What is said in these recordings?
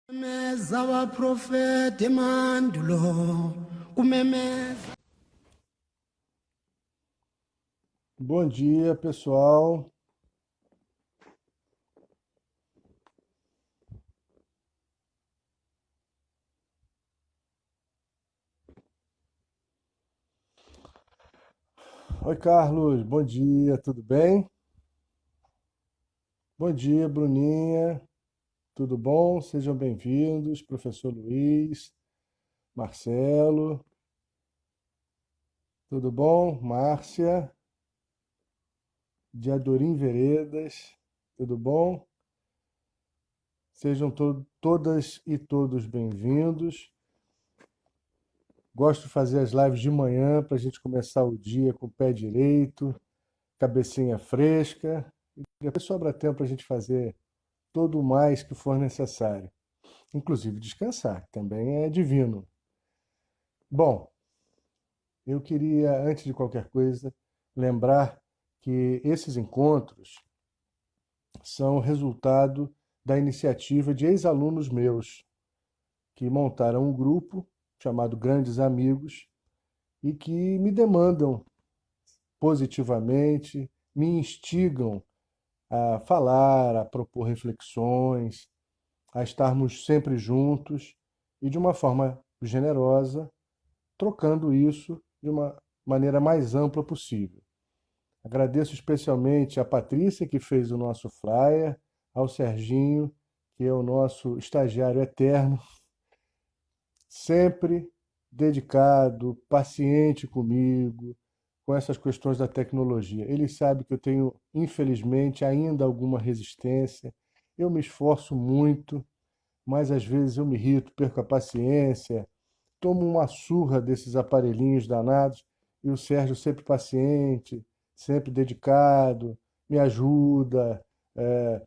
Memeza abaprofeti emandulo kumemeza. Bom dia, pessoal. Oi, Carlos. Bom dia, tudo bem? Bom dia, Bruninha. Tudo bom? Sejam bem-vindos, professor Luiz, Marcelo. Tudo bom? Márcia, de Adorim Veredas. Tudo bom? Sejam todas e todos bem-vindos. Gosto de fazer as lives de manhã para a gente começar o dia com o pé direito, cabecinha fresca. E depois sobra tempo para a gente fazer todo o mais que for necessário, inclusive descansar, que também é divino. Bom, eu queria, antes de qualquer coisa, lembrar que esses encontros são resultado da iniciativa de ex-alunos meus, que montaram um grupo chamado Grandes Amigos e que me demandam positivamente, me instigam a falar, a propor reflexões, a estarmos sempre juntos e de uma forma generosa, trocando isso de uma maneira mais ampla possível. Agradeço especialmente a Patrícia, que fez o nosso flyer, ao Serginho, que é o nosso estagiário eterno, sempre dedicado, paciente comigo, com essas questões da tecnologia. Ele sabe que eu tenho, infelizmente, ainda alguma resistência. Eu me esforço muito, mas às vezes eu me irrito, perco a paciência, tomo uma surra desses aparelhinhos danados e o Sérgio sempre paciente, sempre dedicado, me ajuda, é,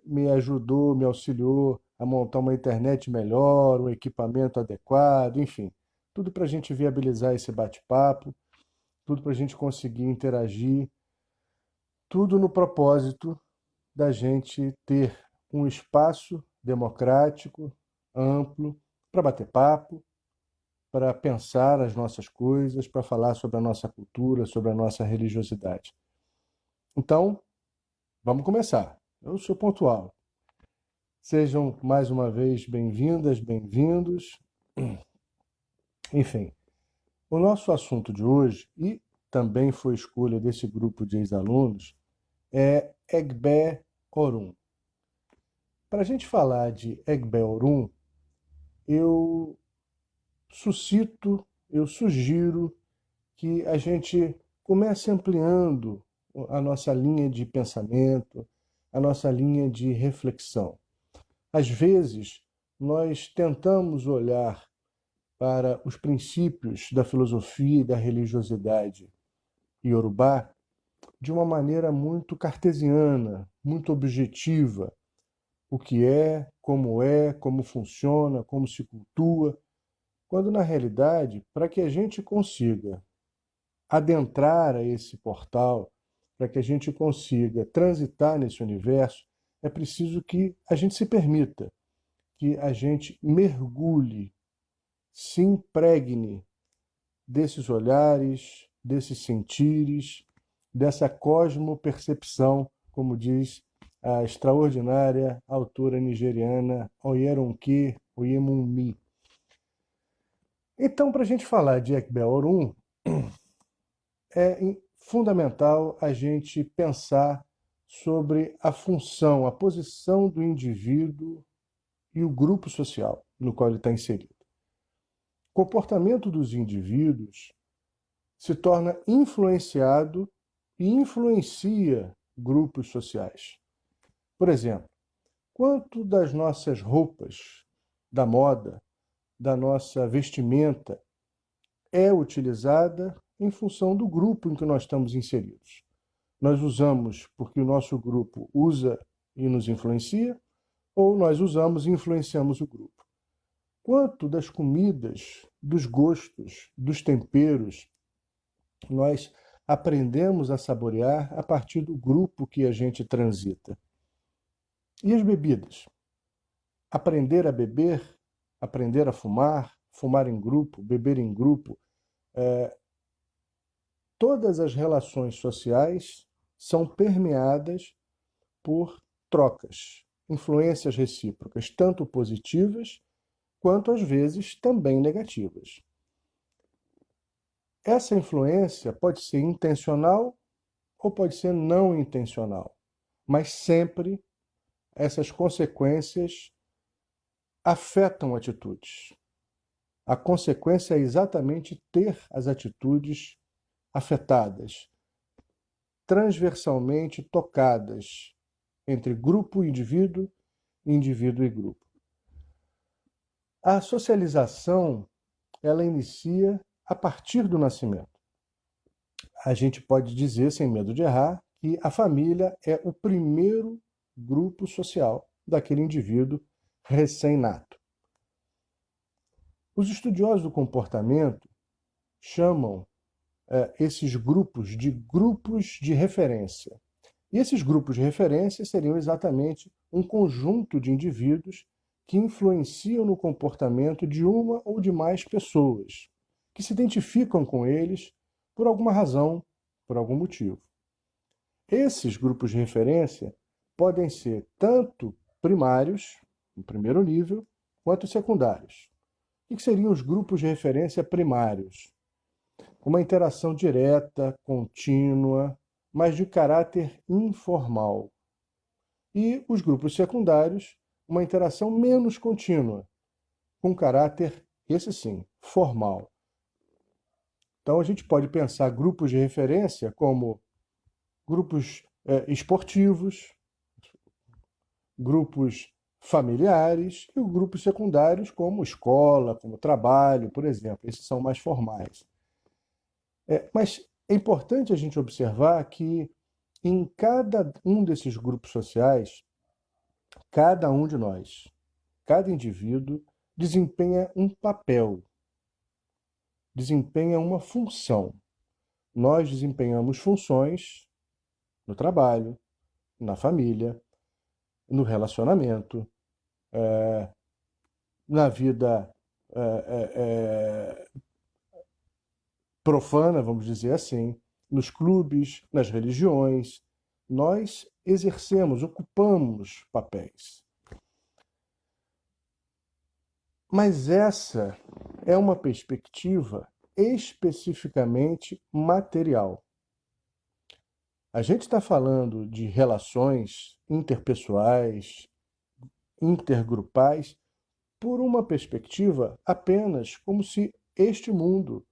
me ajudou, me auxiliou a montar uma internet melhor, um equipamento adequado, enfim, tudo para a gente viabilizar esse bate-papo, tudo para a gente conseguir interagir, tudo no propósito da gente ter um espaço democrático, amplo, para bater papo, para pensar as nossas coisas, para falar sobre a nossa cultura, sobre a nossa religiosidade. Então, vamos começar. Eu sou pontual. Sejam mais uma vez bem-vindas, bem-vindos. Enfim, o nosso assunto de hoje, e também foi escolha desse grupo de ex-alunos, é Egbe Orum. Para a gente falar de Egbe Orum, eu suscito, eu sugiro que a gente comece ampliando a nossa linha de pensamento, a nossa linha de reflexão. Às vezes, nós tentamos olhar para os princípios da filosofia e da religiosidade iorubá de uma maneira muito cartesiana, muito objetiva. O que é, como funciona, como se cultua, quando na realidade, para que a gente consiga adentrar a esse portal, para que a gente consiga transitar nesse universo, é preciso que a gente se permita, que a gente mergulhe, se impregne desses olhares, desses sentires, dessa cosmopercepção, como diz a extraordinária autora nigeriana Oyeronke Oyemumi. Então, para a gente falar de Ekbe Orun, é fundamental a gente pensar sobre a função, a posição do indivíduo e o grupo social no qual ele está inserido. O comportamento dos indivíduos se torna influenciado e influencia grupos sociais. Por exemplo, quanto das nossas roupas, da moda, da nossa vestimenta é utilizada em função do grupo em que nós estamos inseridos? Nós usamos porque o nosso grupo usa e nos influencia, ou nós usamos e influenciamos o grupo? Quanto das comidas, dos gostos, dos temperos nós aprendemos a saborear a partir do grupo que a gente transita? E as bebidas? aprender a beber, aprender a fumar, fumar em grupo, beber em grupo. Todas as relações sociais são permeadas por trocas, influências recíprocas, tanto positivas quanto às vezes também negativas. Essa influência pode ser intencional ou pode ser não intencional, mas sempre essas consequências afetam atitudes. A consequência é exatamente ter as atitudes afetadas, transversalmente tocadas entre grupo e indivíduo, indivíduo e grupo. A socialização, ela inicia a partir do nascimento. A gente pode dizer, sem medo de errar, que a família é o primeiro grupo social daquele indivíduo recém-nato. Os estudiosos do comportamento chamam esses grupos de referência. E esses grupos de referência seriam exatamente um conjunto de indivíduos que influenciam no comportamento de uma ou de mais pessoas, que se identificam com eles por alguma razão, por algum motivo. Esses grupos de referência podem ser tanto primários, no primeiro nível, quanto secundários. O que seriam os grupos de referência primários? Uma interação direta, contínua, mas de caráter informal. E os grupos secundários, uma interação menos contínua, com caráter, esse sim, formal. Então a gente pode pensar grupos de referência como grupos esportivos, grupos familiares e os grupos secundários como escola, como trabalho, por exemplo. Esses são mais formais. Mas é importante a gente observar que em cada um desses grupos sociais, cada um de nós, cada indivíduo, desempenha um papel, desempenha uma função. Nós desempenhamos funções no trabalho, na família, no relacionamento, na vida profana, vamos dizer assim, nos clubes, nas religiões. Nós exercemos, ocupamos papéis. Mas essa é uma perspectiva especificamente material. A gente está falando de relações interpessoais, intergrupais, por uma perspectiva apenas como se este mundo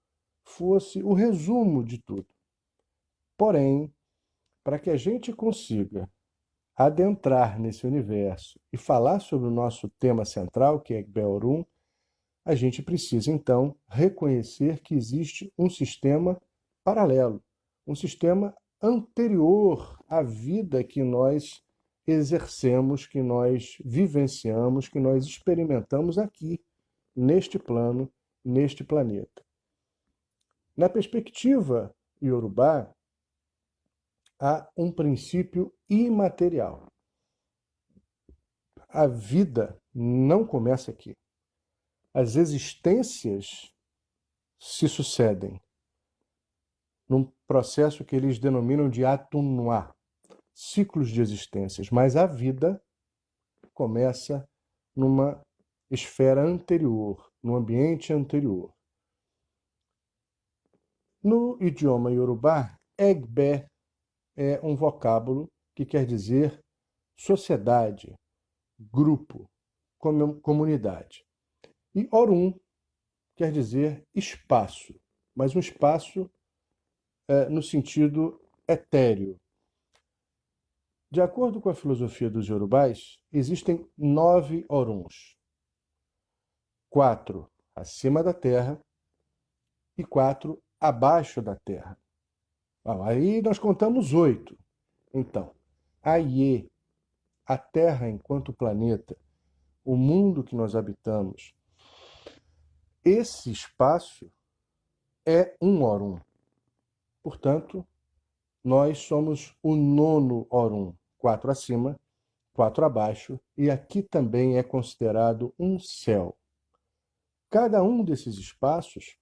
fosse o resumo de tudo. Porém, para que a gente consiga adentrar nesse universo e falar sobre o nosso tema central, que é Egbé Orum, a gente precisa, então, reconhecer que existe um sistema paralelo, um sistema anterior à vida que nós exercemos, que nós vivenciamos, que nós experimentamos aqui, neste plano, neste planeta. Na perspectiva iorubá, há um princípio imaterial. A vida não começa aqui. As existências se sucedem num processo que eles denominam de atunua, ciclos de existências, mas a vida começa numa esfera anterior, num ambiente anterior. No idioma iorubá, Egbé é um vocábulo que quer dizer sociedade, grupo, comunidade. E Orum quer dizer espaço, mas um espaço no sentido etéreo. De acordo com a filosofia dos iorubás, existem 9 Oruns. 4 acima da terra e 4 abaixo da terra. Aí nós contamos 8. Então, a Iê, a Terra enquanto planeta, o mundo que nós habitamos, esse espaço é um Orum. Portanto, nós somos o 9º Orum, 4 acima, 4 abaixo, e aqui também é considerado um céu. Cada um desses espaços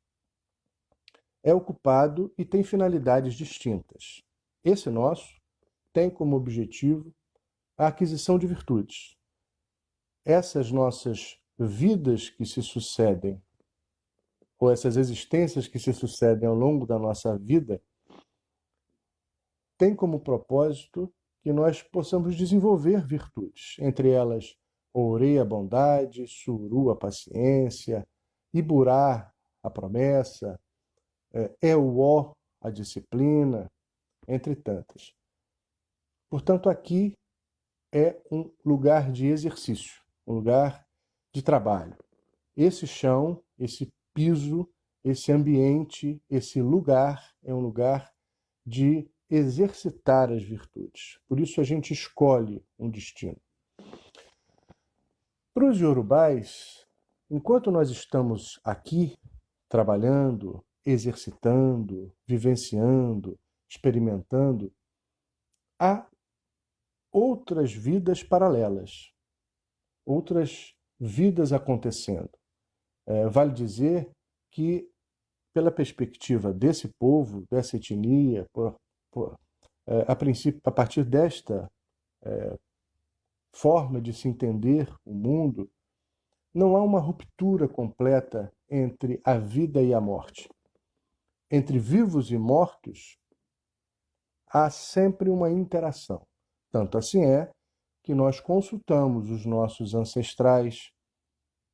é ocupado e tem finalidades distintas. Esse nosso tem como objetivo a aquisição de virtudes. Essas nossas vidas que se sucedem, ou essas existências que se sucedem ao longo da nossa vida, têm como propósito que nós possamos desenvolver virtudes, entre elas Ourei a bondade, Suru a paciência, Iburá a promessa, Euó a disciplina, entre tantas. Portanto, aqui é um lugar de exercício, um lugar de trabalho. Esse chão, esse piso, esse ambiente, esse lugar é um lugar de exercitar as virtudes. Por isso a gente escolhe um destino. Para os iorubais, enquanto nós estamos aqui trabalhando, exercitando, vivenciando, experimentando, há outras vidas paralelas, outras vidas acontecendo. Vale dizer que, pela perspectiva desse povo, dessa etnia, a princípio, a partir desta forma de se entender o mundo, não há uma ruptura completa entre a vida e a morte. Entre vivos e mortos, há sempre uma interação. Tanto assim é que nós consultamos os nossos ancestrais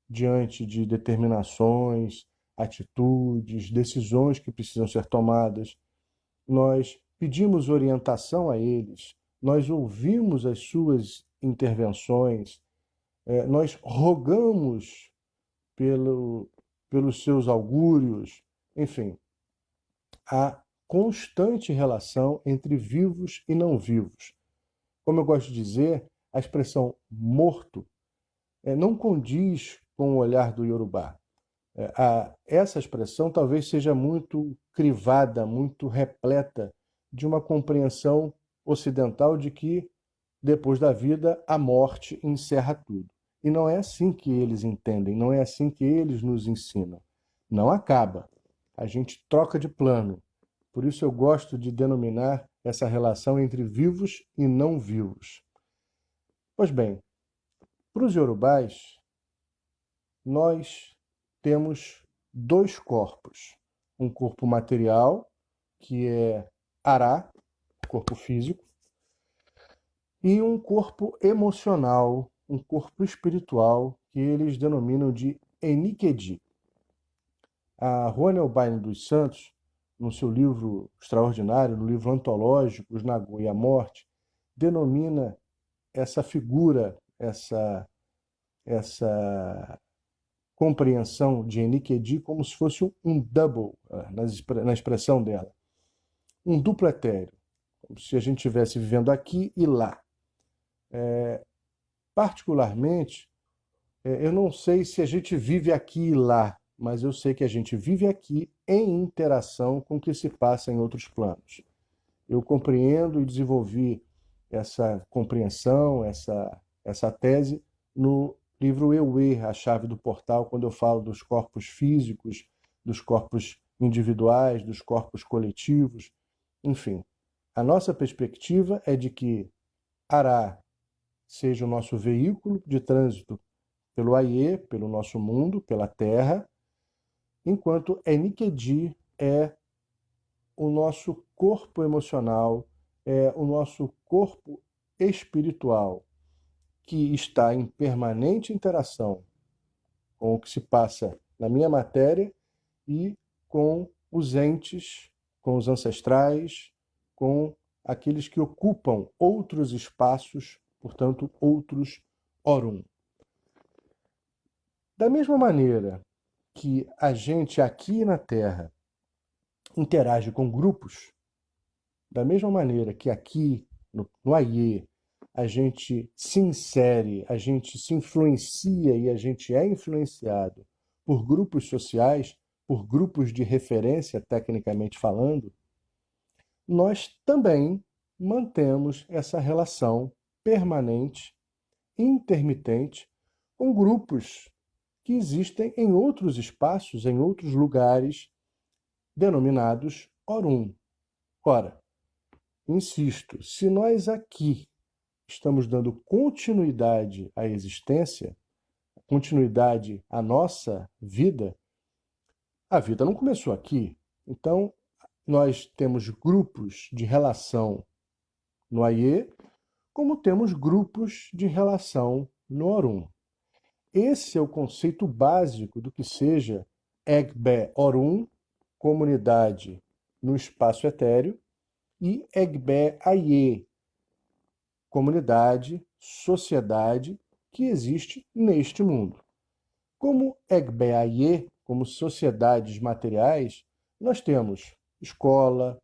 diante de determinações, atitudes, decisões que precisam ser tomadas. Nós pedimos orientação a eles, nós ouvimos as suas intervenções, nós rogamos pelos seus augúrios, enfim, há constante relação entre vivos e não vivos. Como eu gosto de dizer, a expressão morto não condiz com o olhar do Iorubá. Essa expressão talvez seja muito crivada, muito repleta de uma compreensão ocidental de que depois da vida a morte encerra tudo. E não é assim que eles entendem, não é assim que eles nos ensinam. Não acaba. A gente troca de plano. Por isso eu gosto de denominar essa relação entre vivos e não vivos. Pois bem, para os iorubais, nós temos 2 corpos. Um corpo material, que é Ará, corpo físico, e um corpo emocional, um corpo espiritual, que eles denominam de Enikedi. A Juana Elbaine dos Santos, no seu livro extraordinário, no livro antológico, Os Nagô e a Morte, denomina essa figura, essa compreensão de Enikedi como se fosse um double, na expressão dela. Um duplo etéreo, como se a gente estivesse vivendo aqui e lá. Particularmente, eu não sei se a gente vive aqui e lá, mas eu sei que a gente vive aqui em interação com o que se passa em outros planos. Eu compreendo e desenvolvi essa compreensão, essa tese, no livro Euê, A Chave do Portal, quando eu falo dos corpos físicos, dos corpos individuais, dos corpos coletivos, enfim. A nossa perspectiva é de que Ará seja o nosso veículo de trânsito pelo Aie, pelo nosso mundo, pela Terra, enquanto Enikedi é o nosso corpo emocional, é o nosso corpo espiritual, que está em permanente interação com o que se passa na minha matéria e com os entes, com os ancestrais, com aqueles que ocupam outros espaços, portanto, outros Orum. Da mesma maneira que a gente aqui na Terra interage com grupos, da mesma maneira que aqui no Aie a gente se insere, a gente se influencia e a gente é influenciado por grupos sociais, por grupos de referência, tecnicamente falando, nós também mantemos essa relação permanente intermitente com grupos que existem em outros espaços, em outros lugares, denominados Orum. Ora, insisto, se nós aqui estamos dando continuidade à existência, continuidade à nossa vida, a vida não começou aqui. Então, nós temos grupos de relação no Aie, como temos grupos de relação no Orum. Esse é o conceito básico do que seja Egbe Orum, comunidade no espaço etéreo, e Egbe Aie, comunidade, sociedade que existe neste mundo. Como Egbe Aie, como sociedades materiais, nós temos escola,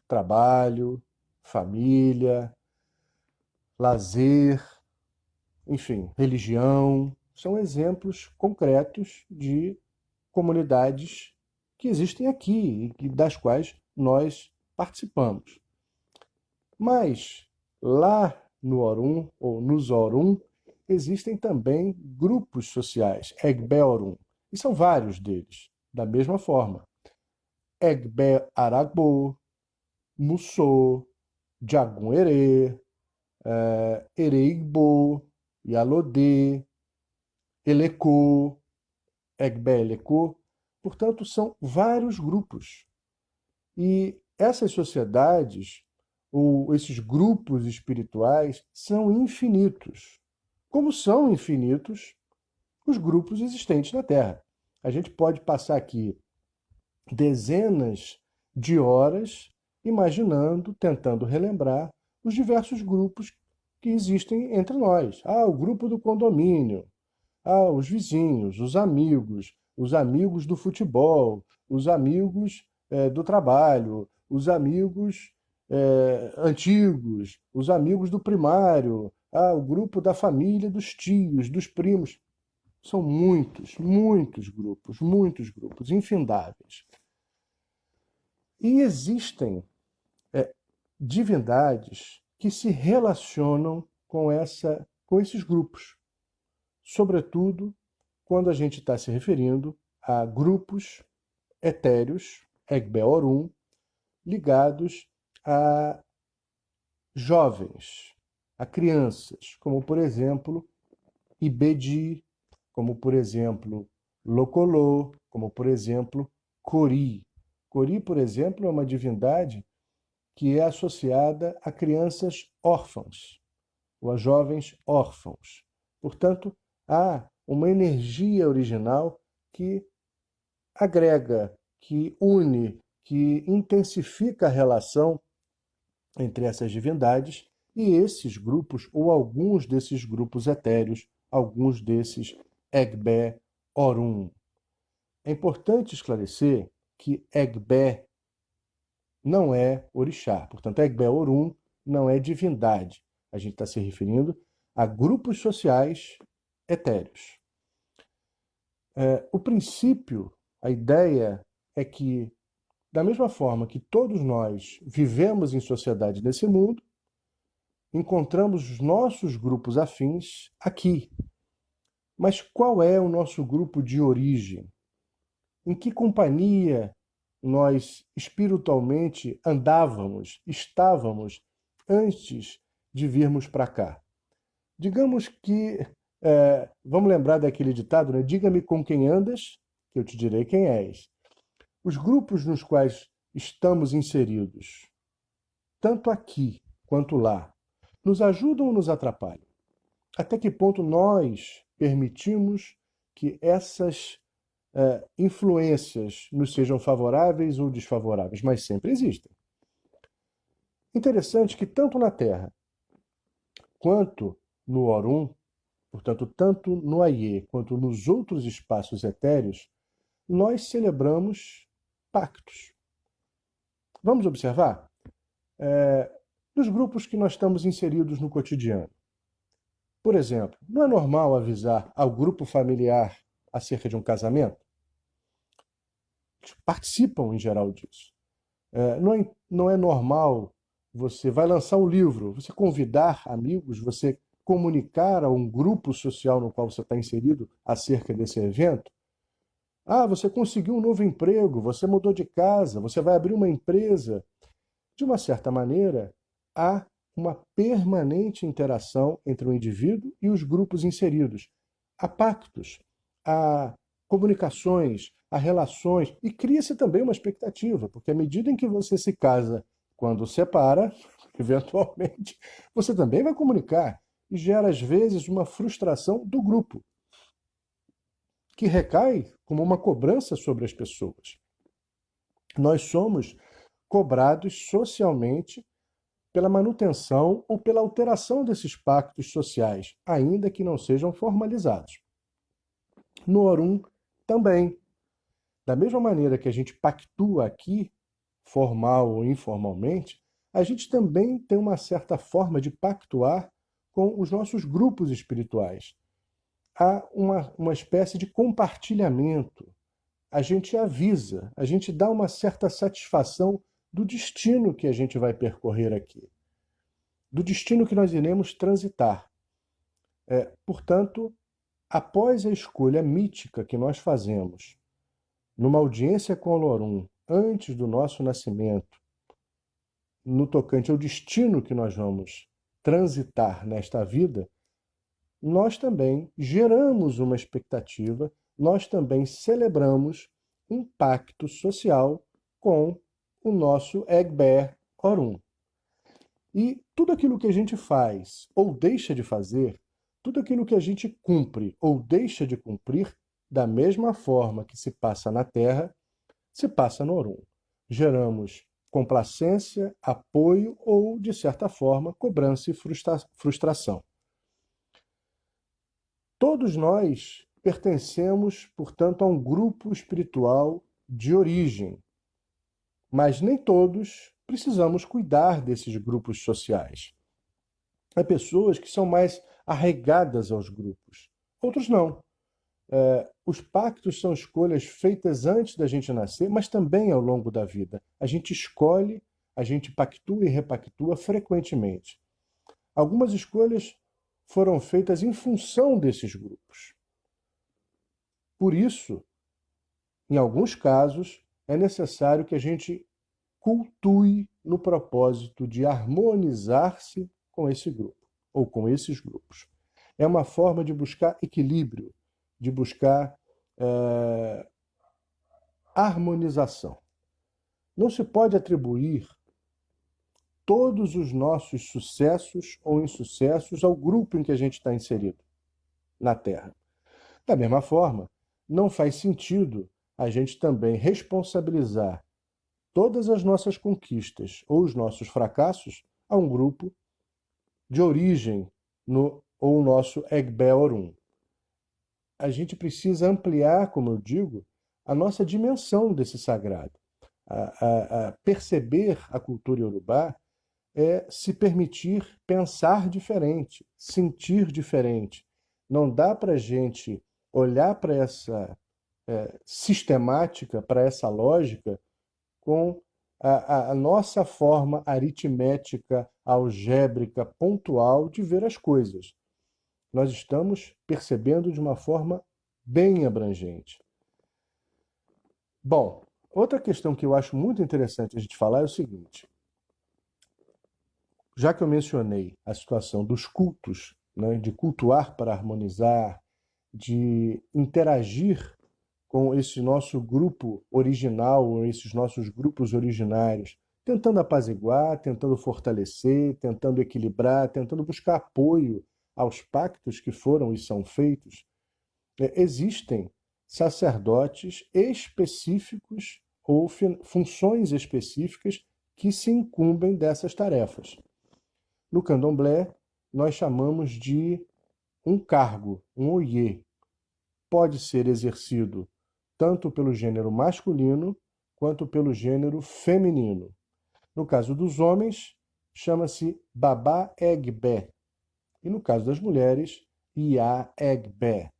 trabalho, família, lazer, enfim, religião. São exemplos concretos de comunidades que existem aqui e das quais nós participamos. Mas lá no Orum, ou nos Orum, existem também grupos sociais, Egbe Orum, e são vários deles, da mesma forma. Egbe Aragbo, Mussô, Jagun Ere, Ereigbo, Yalodê, Eleco, Egbe Eleco. Portanto, são vários grupos. E essas sociedades, ou esses grupos espirituais, são infinitos. Como são infinitos os grupos existentes na Terra. A gente pode passar aqui dezenas de horas imaginando, tentando relembrar os diversos grupos que existem entre nós. O grupo do condomínio, os vizinhos, os amigos do futebol, os amigos do trabalho, os amigos antigos, os amigos do primário, o grupo da família, dos tios, dos primos. São muitos grupos, infindáveis. E existem divindades que se relacionam com esses grupos. Sobretudo quando a gente está se referindo a grupos etéreos, Egbe Orum, ligados a jovens, a crianças, como por exemplo Ibedi, como por exemplo Lokolô, como por exemplo Cori. Cori, por exemplo, é uma divindade que é associada a crianças órfãs, ou a jovens órfãos. Portanto, há uma energia original que agrega, que une, que intensifica a relação entre essas divindades e esses grupos, ou alguns desses grupos etéreos, alguns desses Egbe Orum. É importante esclarecer que Egbe não é orixá. Portanto, Egbe Orum não é divindade. A gente está se referindo a grupos sociais etéreos. O princípio, a ideia é que, da mesma forma que todos nós vivemos em sociedade nesse mundo, encontramos os nossos grupos afins aqui. Mas qual é o nosso grupo de origem? Em que companhia nós espiritualmente estávamos antes de virmos para cá? Digamos que, vamos lembrar daquele ditado, né? Diga-me com quem andas, que eu te direi quem és. Os grupos nos quais estamos inseridos, tanto aqui quanto lá, nos ajudam ou nos atrapalham? Até que ponto nós permitimos que essas influências nos sejam favoráveis ou desfavoráveis, mas sempre existem. Interessante que tanto na Terra quanto no Orum, portanto, tanto no Aie quanto nos outros espaços etéreos, nós celebramos pactos. Vamos observar? Nos grupos que nós estamos inseridos no cotidiano. Por exemplo, não é normal avisar ao grupo familiar acerca de um casamento? Participam em geral disso. Não é normal você vai lançar um livro, você convidar amigos, você comunicar a um grupo social no qual você está inserido acerca desse evento? Ah, você conseguiu um novo emprego, você mudou de casa, você vai abrir uma empresa. De uma certa maneira, há uma permanente interação entre o indivíduo e os grupos inseridos. Há pactos, há comunicações, há relações, e cria-se também uma expectativa, porque à medida em que você se casa, quando separa, eventualmente, você também vai comunicar, e gera às vezes uma frustração do grupo, que recai como uma cobrança sobre as pessoas. Nós somos cobrados socialmente pela manutenção ou pela alteração desses pactos sociais, ainda que não sejam formalizados. No Orum também. Da mesma maneira que a gente pactua aqui, formal ou informalmente, a gente também tem uma certa forma de pactuar com os nossos grupos espirituais. Há uma espécie de compartilhamento. A gente avisa, a gente dá uma certa satisfação do destino que a gente vai percorrer aqui, do destino que nós iremos transitar. Portanto, após a escolha mítica que nós fazemos, numa audiência com o Lorum, antes do nosso nascimento, no tocante ao destino que nós vamos transitar nesta vida, nós também geramos uma expectativa, nós também celebramos um pacto social com o nosso Egber Orum. E tudo aquilo que a gente faz ou deixa de fazer, tudo aquilo que a gente cumpre ou deixa de cumprir, da mesma forma que se passa na Terra, se passa no Orum. Geramos complacência, apoio ou, de certa forma, cobrança e frustração. Todos nós pertencemos, portanto, a um grupo espiritual de origem, mas nem todos precisamos cuidar desses grupos sociais. Há pessoas que são mais arraigadas aos grupos, outros não. Os pactos são escolhas feitas antes da gente nascer, mas também ao longo da vida. A gente escolhe, a gente pactua e repactua frequentemente. Algumas escolhas foram feitas em função desses grupos. Por isso, em alguns casos, é necessário que a gente cultue no propósito de harmonizar-se com esse grupo, ou com esses grupos. É uma forma de buscar equilíbrio, de buscar harmonização. Não se pode atribuir todos os nossos sucessos ou insucessos ao grupo em que a gente está inserido na Terra. Da mesma forma, não faz sentido a gente também responsabilizar todas as nossas conquistas ou os nossos fracassos a um grupo de origem ou o nosso Egber Orum. A gente precisa ampliar, como eu digo, a nossa dimensão desse sagrado. Perceber a cultura iorubá é se permitir pensar diferente, sentir diferente. Não dá para a gente olhar para essa sistemática, para essa lógica, com a nossa forma aritmética, algébrica, pontual de ver as coisas. Nós estamos percebendo de uma forma bem abrangente. Bom, outra questão que eu acho muito interessante a gente falar é o seguinte. Já que eu mencionei a situação dos cultos, né, de cultuar para harmonizar, de interagir com esse nosso grupo original, ou esses nossos grupos originários, tentando apaziguar, tentando fortalecer, tentando equilibrar, tentando buscar apoio aos pactos que foram e são feitos, existem sacerdotes específicos ou funções específicas que se incumbem dessas tarefas. No candomblé, nós chamamos de um cargo, um oyê. Pode ser exercido tanto pelo gênero masculino quanto pelo gênero feminino. No caso dos homens, chama-se Babá Egbé. E no caso das mulheres, Iá Egbé,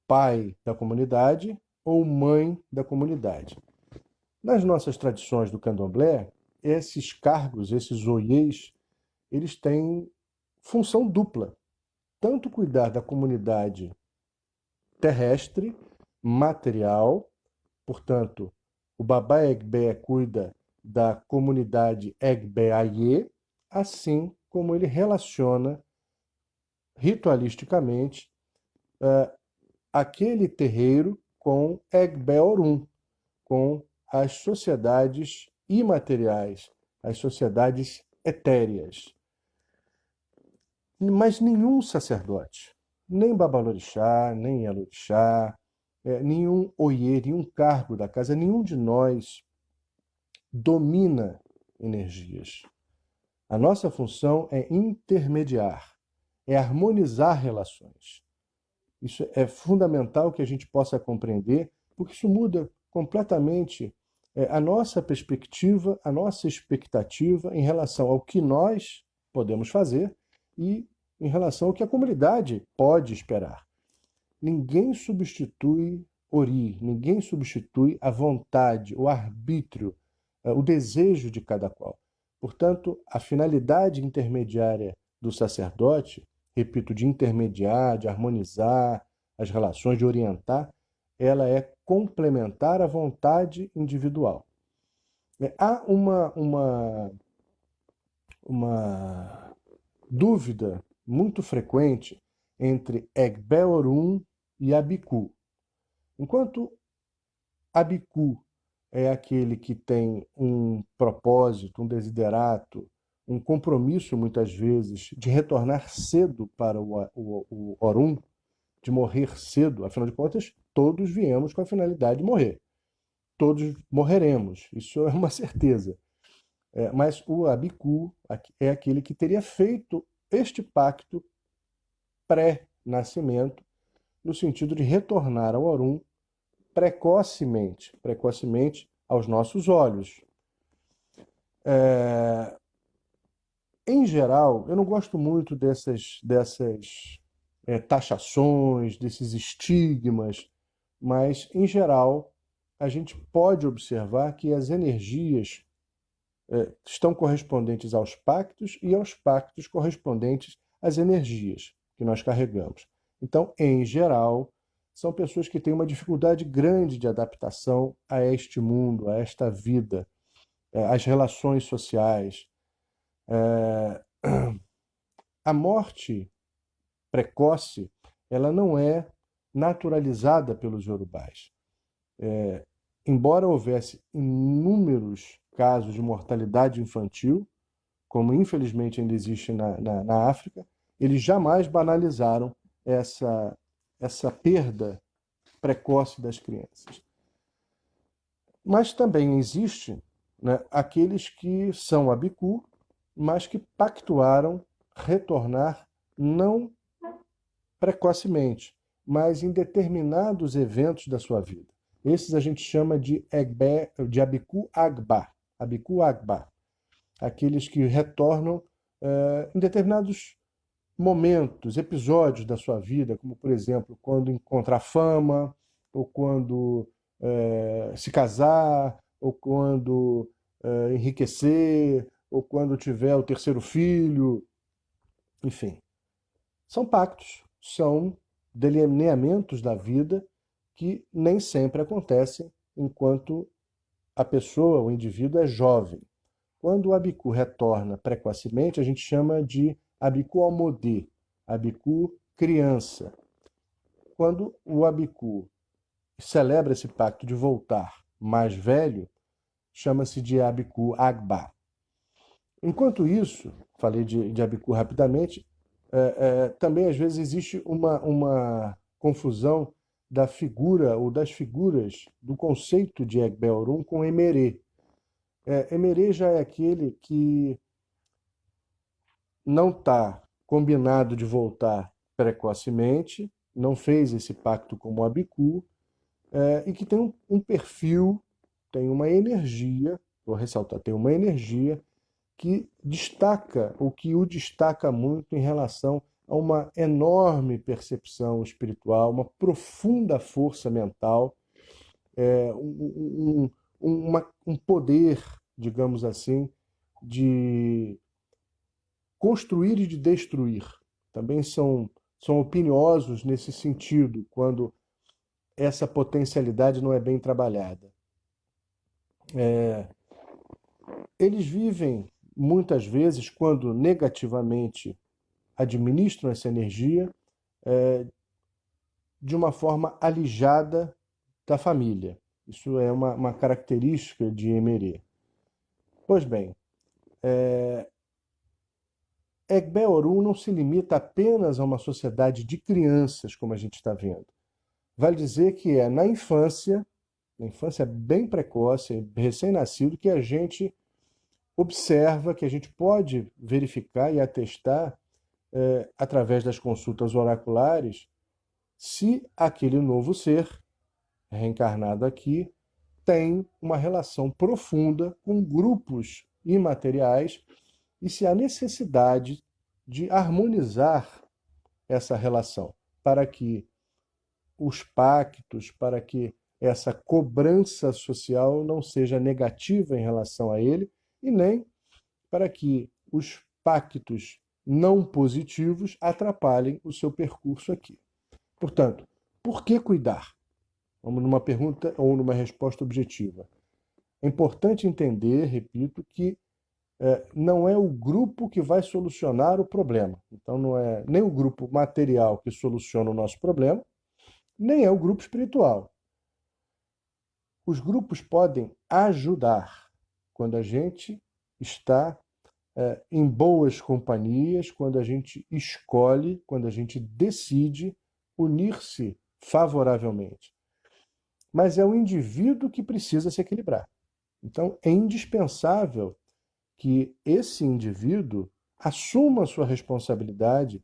pai da comunidade ou mãe da comunidade. Nas nossas tradições do candomblé, esses cargos, esses oyês, eles têm função dupla. tanto cuidar da comunidade terrestre, material, portanto, o Baba Egbe cuida da comunidade Egbe Aye, assim como ele relaciona ritualisticamente aquele terreiro com Egbe Orum, com as sociedades imateriais, as sociedades etéreas. Mas nenhum sacerdote, nem Babalorixá, nem Elorixá, nenhum oiê, nenhum cargo da casa, nenhum de nós domina energias. A nossa função é intermediar, é harmonizar relações. Isso é fundamental que a gente possa compreender, porque isso muda completamente a nossa perspectiva, a nossa expectativa em relação ao que nós podemos fazer e em relação ao que a comunidade pode esperar. Ninguém substitui Ori, ninguém substitui a vontade, o arbítrio, o desejo de cada qual. Portanto, a finalidade intermediária do sacerdote, repito, de intermediar, de harmonizar as relações, de orientar, ela é complementar à vontade individual. Há uma dúvida muito frequente entre Egbe Orum e Abiku. Enquanto Abiku é aquele que tem um propósito, um desiderato, um compromisso, muitas vezes, de retornar cedo para o Orum, de morrer cedo, afinal de contas, todos viemos com a finalidade de morrer. Todos morreremos, isso é uma certeza. Mas o Abiku é aquele que teria feito este pacto pré-nascimento, no sentido de retornar ao Orum precocemente aos nossos olhos. Em geral, eu não gosto muito dessas taxações, desses estigmas, mas, em geral, a gente pode observar que as energias estão correspondentes aos pactos e aos pactos correspondentes às energias que nós carregamos. Então, em geral, são pessoas que têm uma dificuldade grande de adaptação a este mundo, a esta vida, às relações sociais. A morte precoce, ela não é naturalizada pelos iorubás. Embora houvesse inúmeros casos de mortalidade infantil, como infelizmente ainda existe na África, eles jamais banalizaram essa perda precoce das crianças. Mas também existe, né, aqueles que são Abiku, mas que pactuaram retornar não precocemente, mas em determinados eventos da sua vida. Esses a gente chama de Abiku Agba, aqueles que retornam em determinados momentos, episódios da sua vida, como, por exemplo, quando encontrar fama, ou quando se casar, ou quando enriquecer, ou quando tiver o terceiro filho, enfim. São pactos, são delineamentos da vida que nem sempre acontecem enquanto a pessoa, o indivíduo, é jovem. Quando o Abiku retorna precocemente, a gente chama de Abiku Almodê, Abiku criança. Quando o Abiku celebra esse pacto de voltar mais velho, chama-se de Abiku Agba. Enquanto isso, falei de Abiku rapidamente, também às vezes existe uma confusão da figura ou das figuras do conceito de Egbe Orum com Emerê. Emerê já é aquele que não está combinado de voltar precocemente, não fez esse pacto como Abiku, e que tem um perfil, tem uma energia, vou ressaltar, tem uma energia que destaca, o que o destaca muito em relação a uma enorme percepção espiritual, uma profunda força mental, um poder, digamos assim, de construir e de destruir. Também são são opiniosos nesse sentido, quando essa potencialidade não é bem trabalhada. Eles vivem, muitas vezes, quando negativamente administram essa energia, de uma forma alijada da família. Isso é uma característica de Emerê. Pois bem, Egbe Orum não se limita apenas a uma sociedade de crianças, como a gente está vendo. Vale dizer que é na infância bem precoce, recém-nascido, que a gente observa, que a gente pode verificar e atestar, através das consultas oraculares, se aquele novo ser, reencarnado aqui, tem uma relação profunda com grupos imateriais e se há necessidade de harmonizar essa relação para que os pactos, para que essa cobrança social não seja negativa em relação a ele e nem para que os pactos não positivos atrapalhem o seu percurso aqui. Portanto, por que cuidar? Vamos numa pergunta ou numa resposta objetiva. É importante entender, repito, que não é o grupo que vai solucionar o problema. Então, não é nem o grupo material que soluciona o nosso problema, nem é o grupo espiritual. Os grupos podem ajudar quando a gente está em boas companhias, quando a gente escolhe, quando a gente decide unir-se favoravelmente. Mas é o indivíduo que precisa se equilibrar. Então, é indispensável que esse indivíduo assuma a sua responsabilidade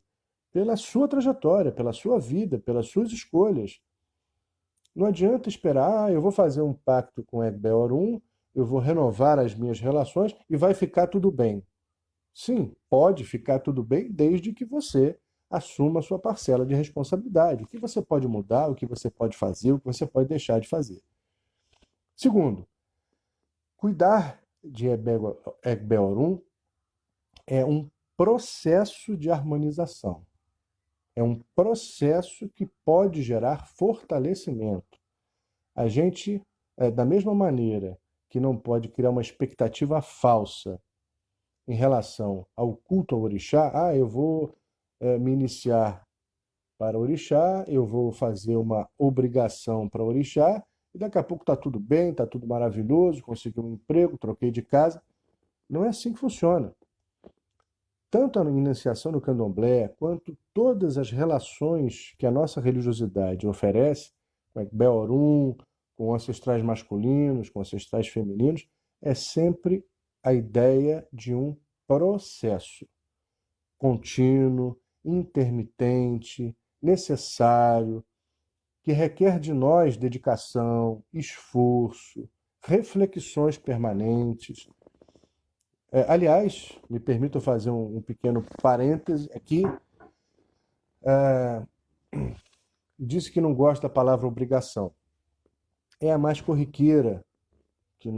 pela sua trajetória, pela sua vida, pelas suas escolhas. Não adianta esperar, eu vou fazer um pacto com Egbe Orum, eu vou renovar as minhas relações e vai ficar tudo bem. Sim, pode ficar tudo bem desde que você assuma a sua parcela de responsabilidade. O que você pode mudar, o que você pode fazer, o que você pode deixar de fazer. Segundo, cuidar de Egbe Orum é um processo de harmonização. É um processo que pode gerar fortalecimento. A gente, da mesma maneira que não pode criar uma expectativa falsa em relação ao culto ao orixá, eu vou me iniciar para o orixá, eu vou fazer uma obrigação para o orixá, e daqui a pouco está tudo bem, está tudo maravilhoso, consegui um emprego, troquei de casa. Não é assim que funciona. Tanto a iniciação no candomblé, quanto todas as relações que a nossa religiosidade oferece, com Egbe Orum, com ancestrais masculinos, com ancestrais femininos, é sempre a ideia de um processo contínuo, intermitente, necessário, que requer de nós dedicação, esforço, reflexões permanentes. Aliás, me permito fazer um pequeno parêntese aqui. Disse que não gosta da palavra obrigação. É a mais corriqueira que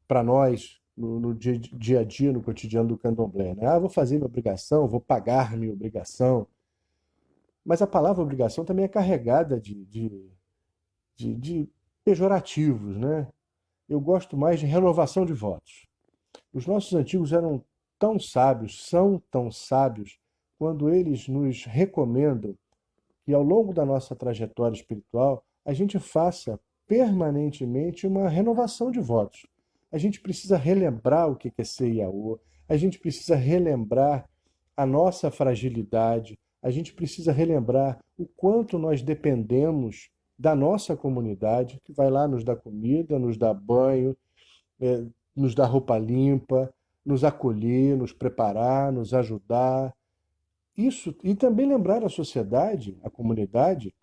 para nós, no dia a dia, no cotidiano do candomblé. Né? Vou fazer minha obrigação, vou pagar minha obrigação. Mas a palavra obrigação também é carregada de pejorativos, né? Eu gosto mais de renovação de votos. Os nossos antigos eram tão sábios, são tão sábios, quando eles nos recomendam que ao longo da nossa trajetória espiritual a gente faça permanentemente uma renovação de votos. A gente precisa relembrar o que é ser Iaô, a gente precisa relembrar a nossa fragilidade, a gente precisa relembrar o quanto nós dependemos da nossa comunidade, que vai lá nos dar comida, nos dar banho, nos dar roupa limpa, nos acolher, nos preparar, nos ajudar. Isso, e também lembrar a sociedade, a comunidade,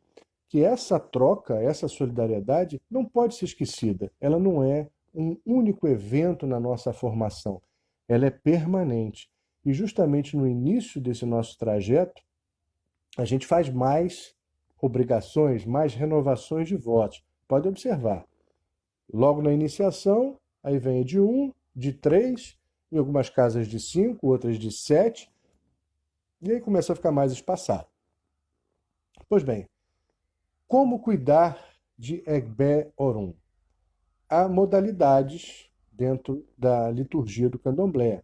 que essa troca, essa solidariedade não pode ser esquecida. Ela não é um único evento na nossa formação. Ela é permanente. E justamente no início desse nosso trajeto, a gente faz mais obrigações, mais renovações de votos. Pode observar. Logo na iniciação, aí vem de 1, de 3, em algumas casas de 5, outras de 7. E aí começa a ficar mais espaçado. Pois bem, como cuidar de Egbe Orum? Há modalidades dentro da liturgia do candomblé,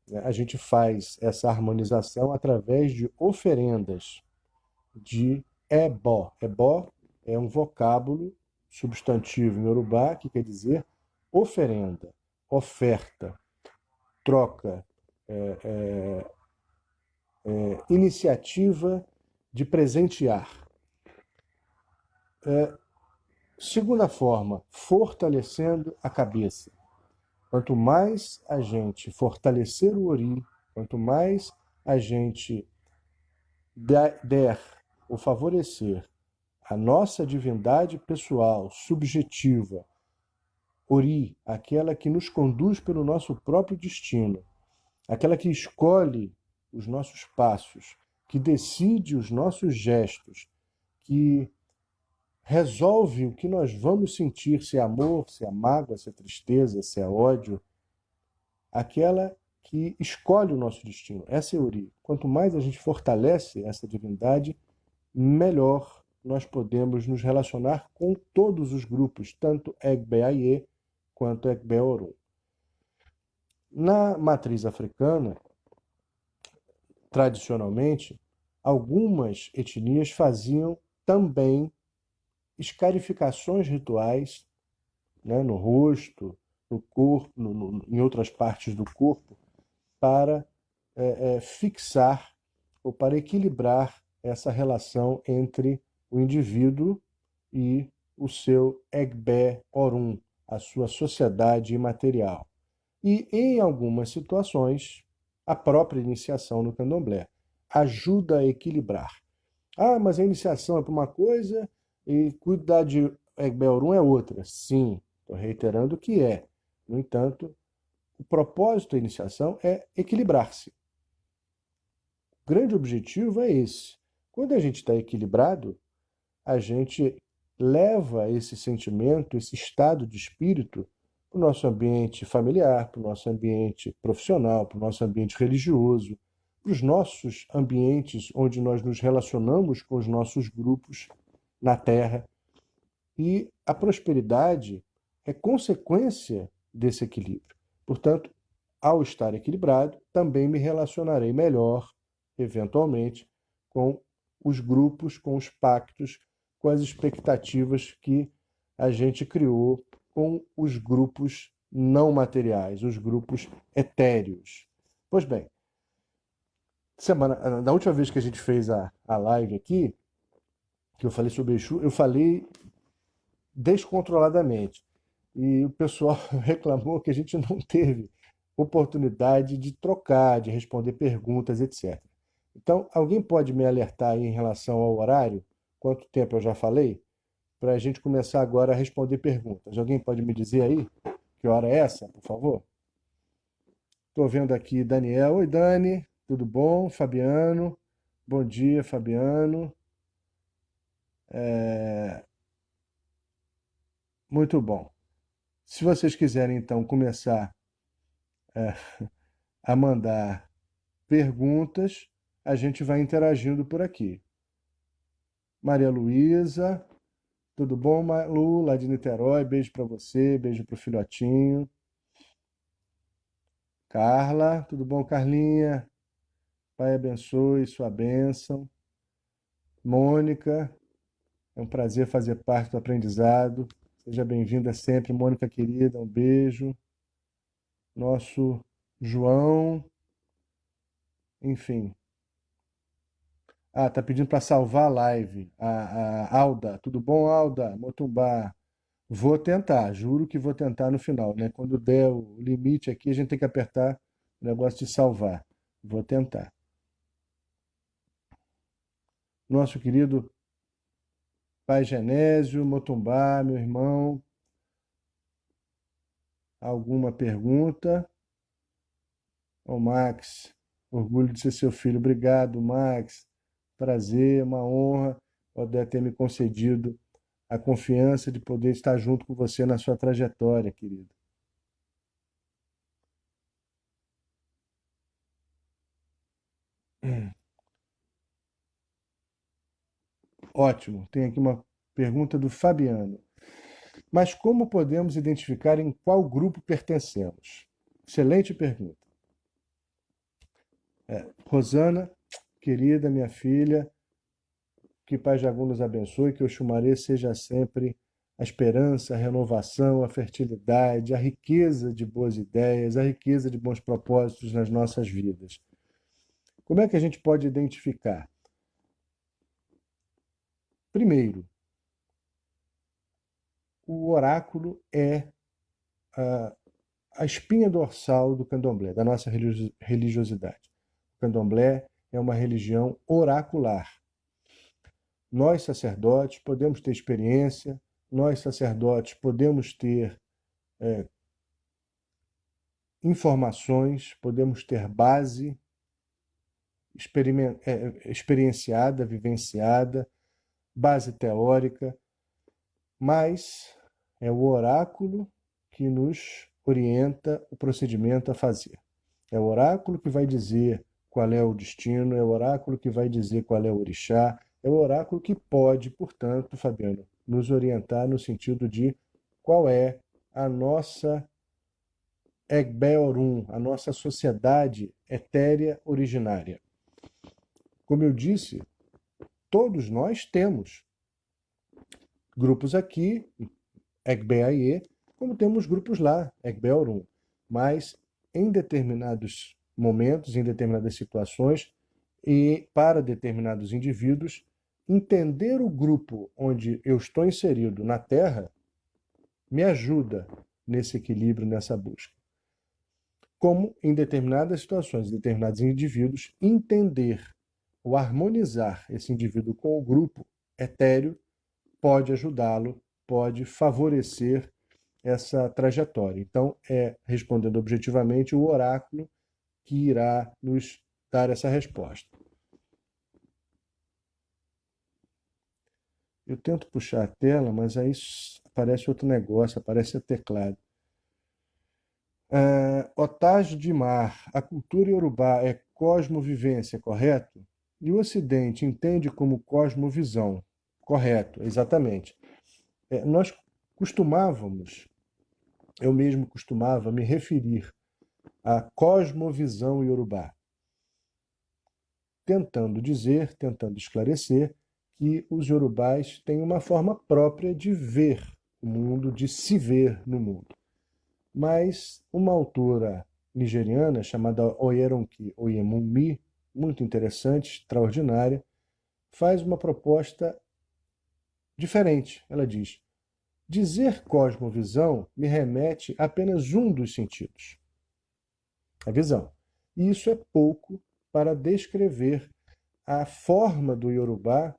né? A gente faz essa harmonização através de oferendas de ebó. Ebó é um vocábulo substantivo em Yorubá que quer dizer oferenda, oferta, troca, iniciativa de presentear. Segunda forma, fortalecendo a cabeça. Quanto mais a gente fortalecer o ori, quanto mais a gente der ou favorecer a nossa divindade pessoal, subjetiva, ori, aquela que nos conduz pelo nosso próprio destino, aquela que escolhe os nossos passos, que decide os nossos gestos, que resolve o que nós vamos sentir, se é amor, se é mágoa, se é tristeza, se é ódio, aquela que escolhe o nosso destino. Essa é a Ori. Quanto mais a gente fortalece essa divindade, melhor nós podemos nos relacionar com todos os grupos, tanto Egbe Aie quanto Egbe Orum. Na matriz africana, tradicionalmente, algumas etnias faziam também escarificações rituais, né, no rosto, no corpo, em outras partes do corpo, para fixar ou para equilibrar essa relação entre o indivíduo e o seu Egbe Orum, a sua sociedade imaterial. E, em algumas situações, a própria iniciação no candomblé ajuda a equilibrar. Ah, mas a iniciação é para uma coisa e cuidar de Egbe Orum é outra. Sim, estou reiterando que é. No entanto, o propósito da iniciação é equilibrar-se. O grande objetivo é esse. Quando a gente está equilibrado, a gente leva esse sentimento, esse estado de espírito para o nosso ambiente familiar, para o nosso ambiente profissional, para o nosso ambiente religioso, para os nossos ambientes onde nós nos relacionamos com os nossos grupos na Terra. E a prosperidade é consequência desse equilíbrio. Portanto, ao estar equilibrado, também me relacionarei melhor, eventualmente, com os grupos, com os pactos, com as expectativas que a gente criou com os grupos não materiais, os grupos etéreos. Pois bem, na última vez que a gente fez a live aqui, que eu falei sobre Exu, eu falei descontroladamente. E o pessoal reclamou que a gente não teve oportunidade de trocar, de responder perguntas, etc. Então, alguém pode me alertar aí em relação ao horário? Quanto tempo eu já falei? Para a gente começar agora a responder perguntas. Alguém pode me dizer aí que hora é essa, por favor? Estou vendo aqui Daniel. Oi, Dani. Tudo bom? Fabiano. Bom dia, Fabiano. Muito bom. Se vocês quiserem, então, começar a mandar perguntas, a gente vai interagindo por aqui. Maria Luísa, tudo bom, Malu, lá de Niterói? Beijo para você, beijo para o filhotinho. Carla, tudo bom, Carlinha? Pai abençoe, sua bênção. Mônica, é um prazer fazer parte do aprendizado. Seja bem-vinda sempre, Mônica querida, um beijo. Nosso João, enfim. Ah, tá pedindo para salvar a live. A Alda, tudo bom, Alda? Motumbá. Vou tentar, juro que vou tentar no final, né? Quando der o limite aqui, a gente tem que apertar o negócio de salvar. Vou tentar. Nosso querido Pai Genésio, Motumbá, meu irmão. Alguma pergunta? Ô, Max, orgulho de ser seu filho. Obrigado, Max. Prazer, uma honra poder ter me concedido a confiança de poder estar junto com você na sua trajetória, querido. Ótimo. Tem aqui uma pergunta do Fabiano. Mas como podemos identificar em qual grupo pertencemos? Excelente pergunta. Rosana, querida minha filha, que Pai Jagu nos abençoe, que o Xumaré seja sempre a esperança, a renovação, a fertilidade, a riqueza de boas ideias, a riqueza de bons propósitos nas nossas vidas. Como é que a gente pode identificar? Primeiro, o oráculo é a espinha dorsal do candomblé, da nossa religiosidade. O candomblé é uma religião oracular. Nós, sacerdotes, podemos ter experiência, nós, sacerdotes, podemos ter informações, podemos ter base experienciada, vivenciada, base teórica, mas é o oráculo que nos orienta o procedimento a fazer. É o oráculo que vai dizer qual é o destino, é o oráculo que vai dizer qual é o orixá, é o oráculo que pode, portanto, Fabiano, nos orientar no sentido de qual é a nossa Egbé Orum, a nossa sociedade etérea originária. Como eu disse, todos nós temos grupos aqui, Egbé Aie, como temos grupos lá, Egbé Orum. Mas em determinados momentos, em determinadas situações e para determinados indivíduos, entender o grupo onde eu estou inserido na Terra me ajuda nesse equilíbrio, nessa busca. Como em determinadas situações, determinados indivíduos, entender ou harmonizar esse indivíduo com o grupo etéreo pode ajudá-lo, pode favorecer essa trajetória. Então, respondendo objetivamente, o oráculo que irá nos dar essa resposta. Eu tento puxar a tela, mas aí aparece outro negócio, aparece o teclado. Otávio de Mar, a cultura iorubá é cosmovivência, correto? E o Ocidente entende como cosmovisão, correto, exatamente. Nós costumávamos, eu mesmo costumava me referir à cosmovisão iorubá, tentando esclarecer que os iorubás têm uma forma própria de ver o mundo, de se ver no mundo. Mas uma autora nigeriana chamada Oyeronki Oyemumi, muito interessante, extraordinária, faz uma proposta diferente. Ela diz: dizer cosmovisão me remete a apenas um dos sentidos, a visão. E isso é pouco para descrever a forma do Yorubá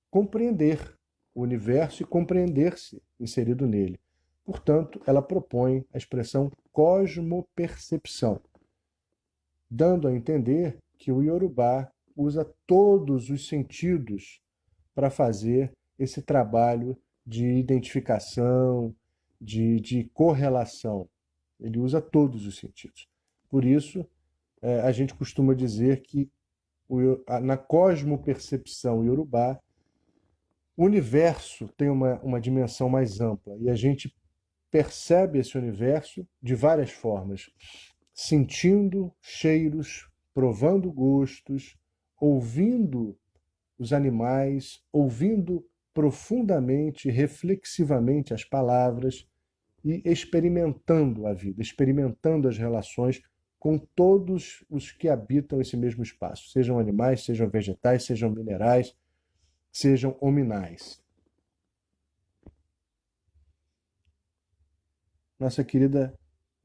compreender o universo e compreender-se inserido nele. Portanto, ela propõe a expressão cosmopercepção, dando a entender que o Yorubá usa todos os sentidos para fazer esse trabalho de identificação, de correlação. Ele usa todos os sentidos. Por isso, a gente costuma dizer que na cosmopercepção iorubá, o universo tem uma dimensão mais ampla e a gente percebe esse universo de várias formas, sentindo cheiros, provando gostos, ouvindo os animais, ouvindo profundamente, reflexivamente as palavras e experimentando a vida, experimentando as relações com todos os que habitam esse mesmo espaço, sejam animais, sejam vegetais, sejam minerais, sejam hominais. Nossa querida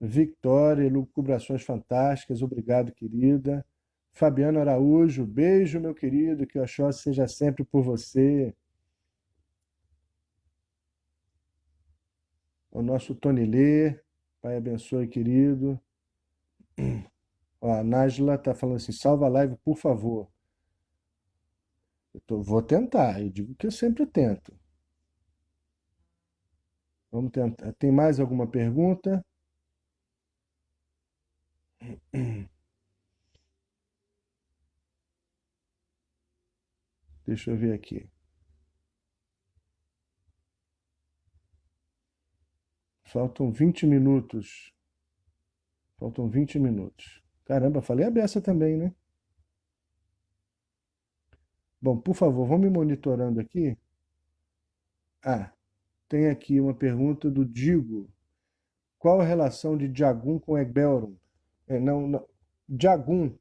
Victoria, elucubrações fantásticas, obrigado, querida. Fabiano Araújo, beijo, meu querido, que o Oxóssi seja sempre por você. O nosso Tony Lê, Pai abençoe, querido. Ó, a Nájila está falando assim, salva a live, por favor. Vou tentar, eu digo que eu sempre tento. Vamos tentar. Tem mais alguma pergunta? Deixa eu ver aqui. Faltam 20 minutos. Faltam 20 minutos. Caramba, falei a beça também, né? Bom, por favor, vão me monitorando aqui. Ah, tem aqui uma pergunta do Digo. Qual a relação de Jagun com Egbeorum? Não, não. Jagun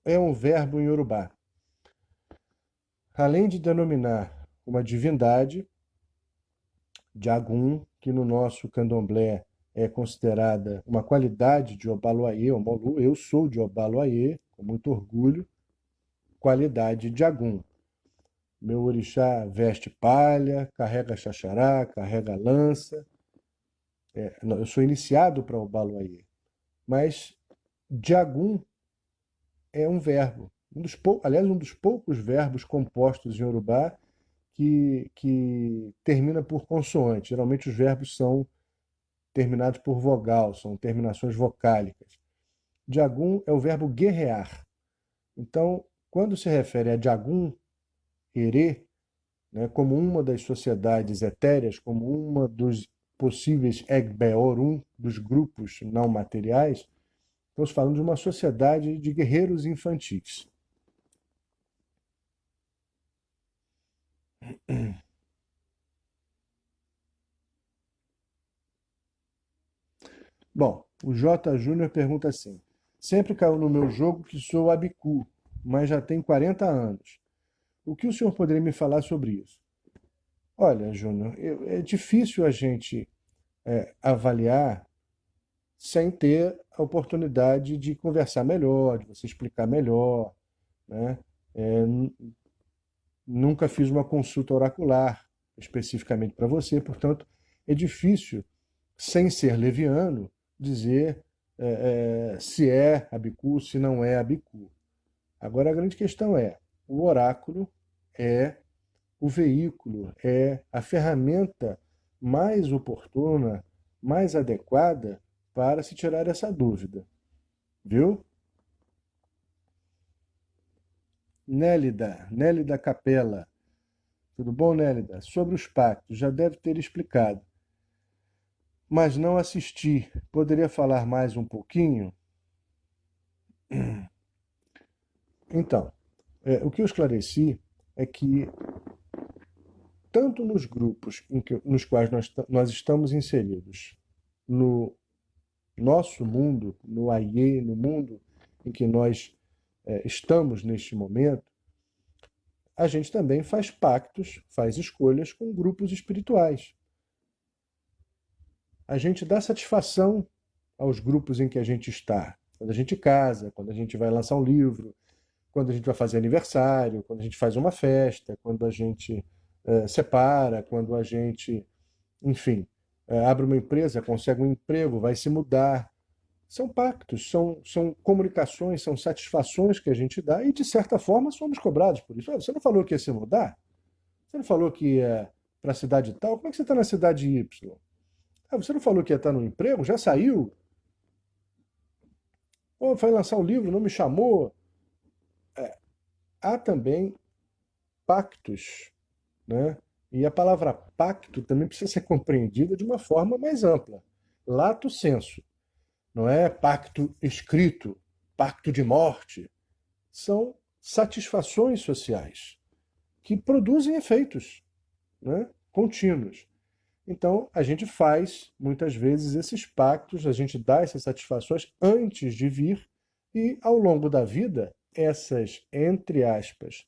é um verbo em Yorubá. Além de denominar uma divindade, Jagun, que no nosso candomblé é considerada uma qualidade de Obaluayê, Omolu, eu sou de Obaluayê, com muito orgulho, qualidade de Jagun. Meu orixá veste palha, carrega xaxará, carrega lança. Eu sou iniciado para Obaluayê, mas Jagun é um verbo, aliás, um dos poucos verbos compostos em Yorubá que termina por consoante. Geralmente os verbos são terminados por vogal, são terminações vocálicas. Jagun é o verbo guerrear. Então, quando se refere a Jagun, Herê, né, como uma das sociedades etéreas, como uma dos possíveis Egbeorum, dos grupos não materiais, estamos falando de uma sociedade de guerreiros infantis. Bom, o J. Júnior pergunta assim: sempre caiu no meu jogo que sou abicu, mas já tenho 40 anos. O que o senhor poderia me falar sobre isso? Olha, Júnior, é difícil a gente avaliar sem ter a oportunidade de conversar melhor, de você explicar melhor, né? É, nunca fiz uma consulta oracular especificamente para você, portanto, é difícil, sem ser leviano, dizer se é abicu, se não é abicu. Agora, a grande questão é: o oráculo é o veículo, é a ferramenta mais oportuna, mais adequada para se tirar essa dúvida. Viu? Nélida Capella. Tudo bom, Nélida? Sobre os pactos, já deve ter explicado. Mas não assisti. Poderia falar mais um pouquinho? Então, o que eu esclareci é que, tanto nos grupos nos quais nós estamos inseridos, no nosso mundo, no Aie, no mundo em que nós estamos neste momento, a gente também faz pactos, faz escolhas com grupos espirituais. A gente dá satisfação aos grupos em que a gente está. Quando a gente casa, quando a gente vai lançar um livro, quando a gente vai fazer aniversário, quando a gente faz uma festa, quando a gente separa, quando a gente, enfim, abre uma empresa, consegue um emprego, vai se mudar. São pactos, são comunicações, são satisfações que a gente dá e, de certa forma, somos cobrados por isso. Você não falou que ia se mudar? Você não falou que ia para a cidade tal? Como é que você está na cidade Y? Você não falou que ia estar no emprego? Já saiu? Ou vai lançar um livro, não me chamou? Há também pactos, né? E a palavra pacto também precisa ser compreendida de uma forma mais ampla. Lato sensu. Não é pacto escrito, pacto de morte. São satisfações sociais que produzem efeitos, né, contínuos. Então, a gente faz, muitas vezes, esses pactos, a gente dá essas satisfações antes de vir, e, ao longo da vida, essas, entre aspas,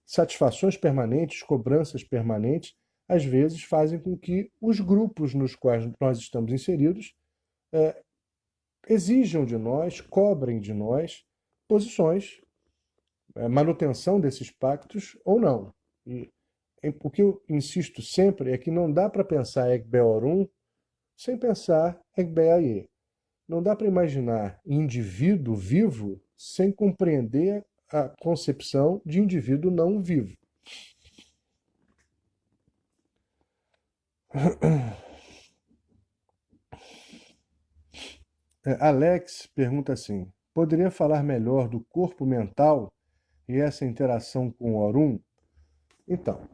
satisfações permanentes, cobranças permanentes, às vezes fazem com que os grupos nos quais nós estamos inseridos exijam de nós, cobrem de nós posições, manutenção desses pactos ou não. E o que eu insisto sempre é que não dá para pensar Egbeorum sem pensar Egbeaie. Não dá para imaginar indivíduo vivo sem compreender a concepção de indivíduo não vivo. Alex pergunta assim: poderia falar melhor do corpo mental e essa interação com o Orum? Então,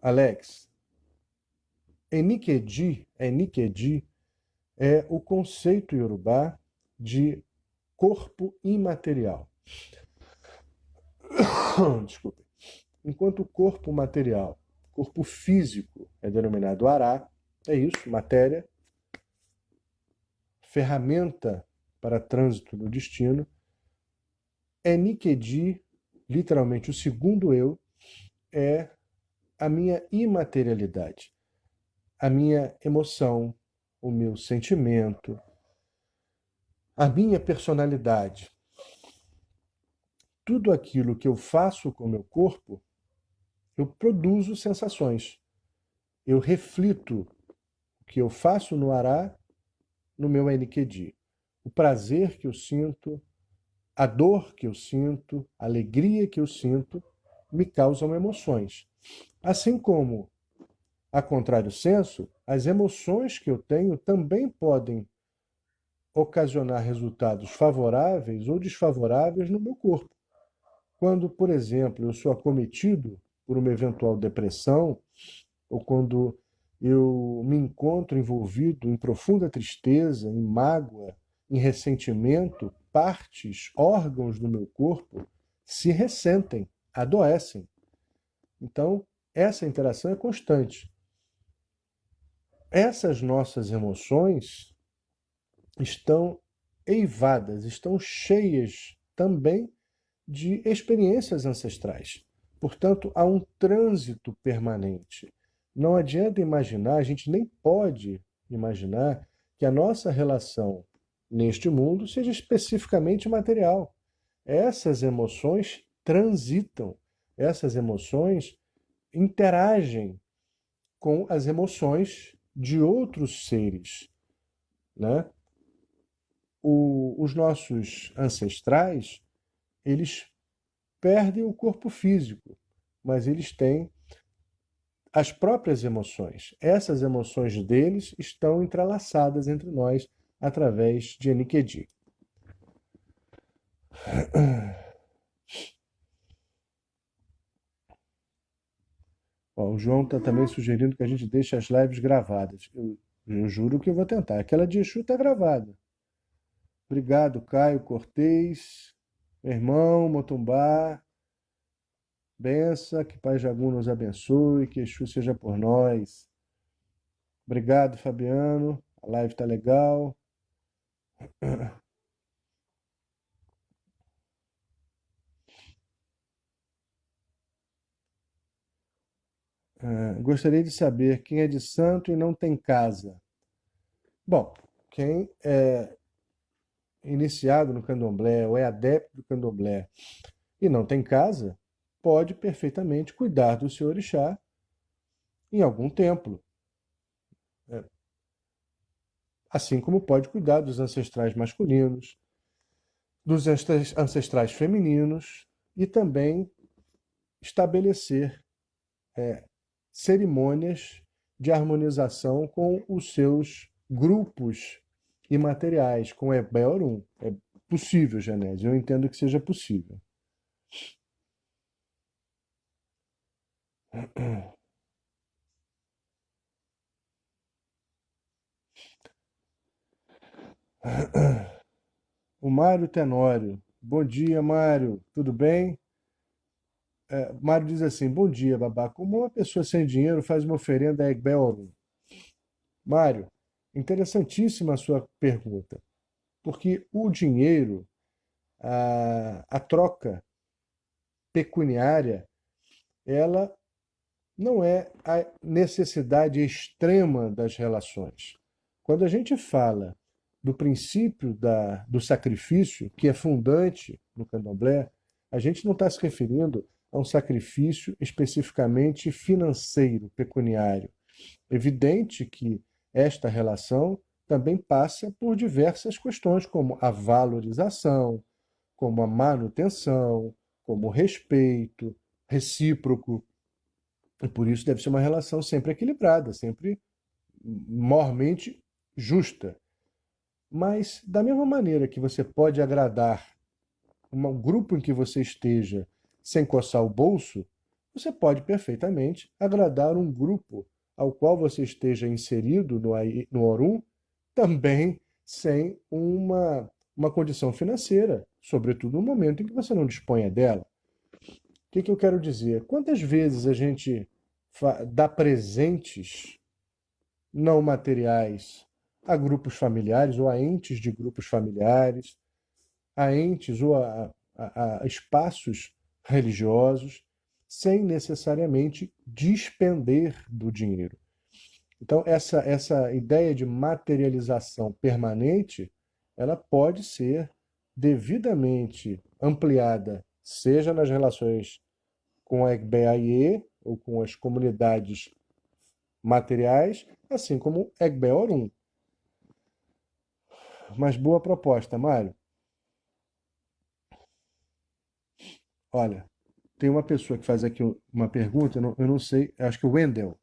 Alex, Enikedi é o conceito iorubá de corpo imaterial. Desculpe. Enquanto o corpo material, corpo físico, é denominado ará, é isso, matéria, ferramenta para trânsito do destino. Enikedi, literalmente o segundo eu, é a minha imaterialidade, a minha emoção, o meu sentimento, a minha personalidade. Tudo aquilo que eu faço com o meu corpo, eu produzo sensações. Eu reflito o que eu faço no ará, no meu Enikedi. O prazer que eu sinto, a dor que eu sinto, a alegria que eu sinto, me causam emoções. Assim como, a contrário senso, as emoções que eu tenho também podem ocasionar resultados favoráveis ou desfavoráveis no meu corpo. Quando, por exemplo, eu sou acometido por uma eventual depressão, ou quando eu me encontro envolvido em profunda tristeza, em mágoa, em ressentimento, partes, órgãos do meu corpo se ressentem, adoecem. Então, essa interação é constante. Essas nossas emoções estão eivadas, estão cheias também de experiências ancestrais. Portanto, há um trânsito permanente. Não adianta imaginar, a gente nem pode imaginar que a nossa relação neste mundo seja especificamente material. Essas emoções transitam, essas emoções interagem com as emoções de outros seres, né? Os nossos ancestrais, eles perdem o corpo físico, mas eles têm as próprias emoções. Essas emoções deles estão entrelaçadas entre nós através de Enikedi. Ó, o João está também sugerindo que a gente deixe as lives gravadas. Eu juro que eu vou tentar. Aquela de Exu está gravada. Obrigado, Caio Cortez, meu irmão, Motumbá. Bença, que Pai Jagum nos abençoe, que Exu seja por nós. Obrigado, Fabiano. A live tá legal. Gostaria de saber quem é de santo e não tem casa. Bom, quem é iniciado no candomblé ou é adepto do candomblé e não tem casa, pode perfeitamente cuidar do seu orixá em algum templo. Assim como pode cuidar dos ancestrais masculinos, dos ancestrais femininos e também estabelecer cerimônias de harmonização com os seus grupos imateriais, com Ebé Orum. É possível, Genésio, eu entendo que seja possível. O Mário Tenório. Bom dia, Mário. Tudo bem? Mário diz assim: bom dia, babá. Como uma pessoa sem dinheiro faz uma oferenda a Egbé Orum? Mário, interessantíssima a sua pergunta, porque o dinheiro, a troca pecuniária, ela não é a necessidade extrema das relações. Quando a gente fala do princípio do sacrifício, que é fundante no candomblé, a gente não está se referindo a um sacrifício especificamente financeiro, pecuniário. Evidente que esta relação também passa por diversas questões, como a valorização, como a manutenção, como o respeito recíproco. E por isso deve ser uma relação sempre equilibrada, sempre moralmente justa. Mas, da mesma maneira que você pode agradar um grupo em que você esteja sem coçar o bolso, você pode perfeitamente agradar um grupo ao qual você esteja inserido no Orum, também sem uma condição financeira, sobretudo no momento em que você não disponha dela. O que eu quero dizer? Quantas vezes a gente dá presentes não materiais a grupos familiares ou a entes de grupos familiares, a entes ou a espaços religiosos, sem necessariamente despender do dinheiro. Então, essa ideia de materialização permanente, ela pode ser devidamente ampliada, seja nas relações com a Egbe ou com as comunidades materiais, assim como Egbe Orum. Mas boa proposta, Mário. Olha, tem uma pessoa que faz aqui uma pergunta, eu não sei, acho que o Wendel.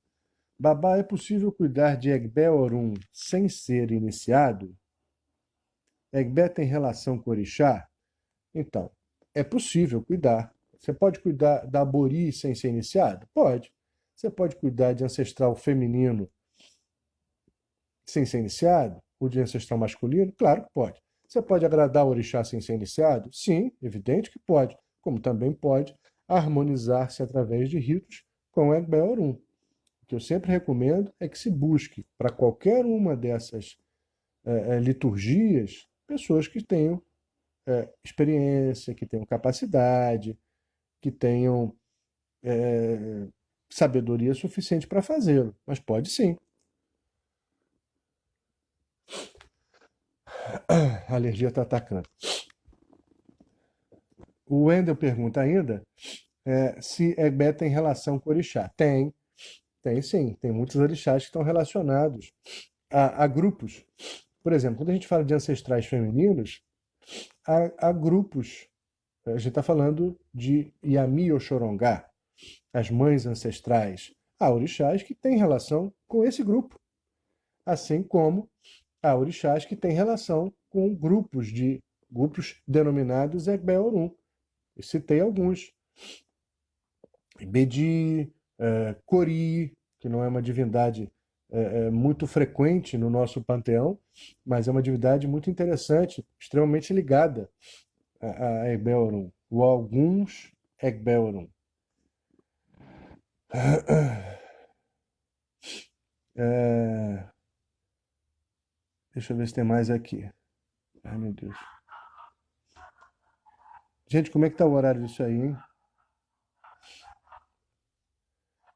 Babá, é possível cuidar de Egbe Orum sem ser iniciado? Egbe tem relação com Orixá? Então, é possível cuidar. Você pode cuidar da Bori sem ser iniciado? Pode. Você pode cuidar de ancestral feminino sem ser iniciado? Ou de ancestral masculino? Claro que pode. Você pode agradar o orixá sem ser iniciado? Sim, evidente que pode. Como também pode harmonizar-se através de ritos com o Egbe Orum. O que eu sempre recomendo é que se busque para qualquer uma dessas liturgias pessoas que tenham experiência, que tenham capacidade, que tenham sabedoria suficiente para fazê-lo. Mas pode sim. A alergia está atacando. O Wendel pergunta ainda se Egbe tem relação com orixá. Tem sim. Tem muitos orixás que estão relacionados a grupos. Por exemplo, quando a gente fala de ancestrais femininos, há grupos. A gente está falando de Yami Oxorongá, as mães ancestrais. Há orixás que têm relação com esse grupo. Assim como há orixás que têm relação com grupos denominados Egbe Orum. Eu citei alguns. Ibedi, Cori, que não é uma divindade muito frequente no nosso panteão, mas é uma divindade muito interessante, extremamente ligada a Egbe Orum, ou a alguns Egbe Orum. Deixa eu ver se tem mais aqui. Ai, meu Deus. Gente, como é que tá o horário disso aí, hein?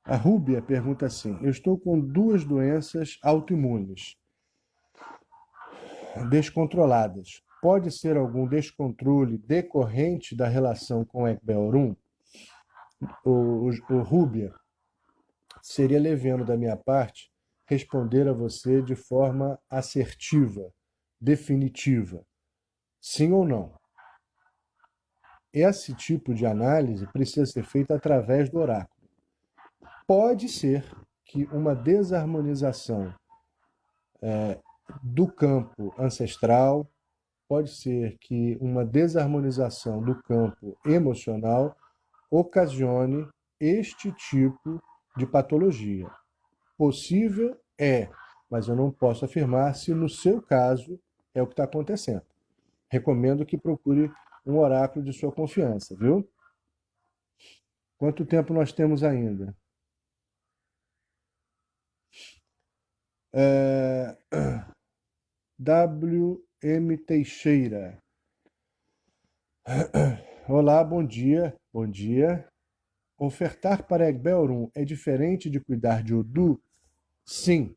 A Rúbia pergunta assim: eu estou com 2 doenças autoimunes descontroladas. Pode ser algum descontrole decorrente da relação com Egbe Orum? O Rúbia, seria levendo da minha parte responder a você de forma assertiva, definitiva, sim ou não. Esse tipo de análise precisa ser feita através do oráculo. Pode ser que uma desarmonização do campo ancestral, pode ser que uma desarmonização do campo emocional ocasione este tipo de patologia. Possível é, mas eu não posso afirmar se no seu caso é o que está acontecendo. Recomendo que procure um oráculo de sua confiança, viu? Quanto tempo nós temos ainda? W.M. Teixeira. Olá, bom dia. Bom dia. Ofertar para Egbe Orum é diferente de cuidar de Odu? Sim.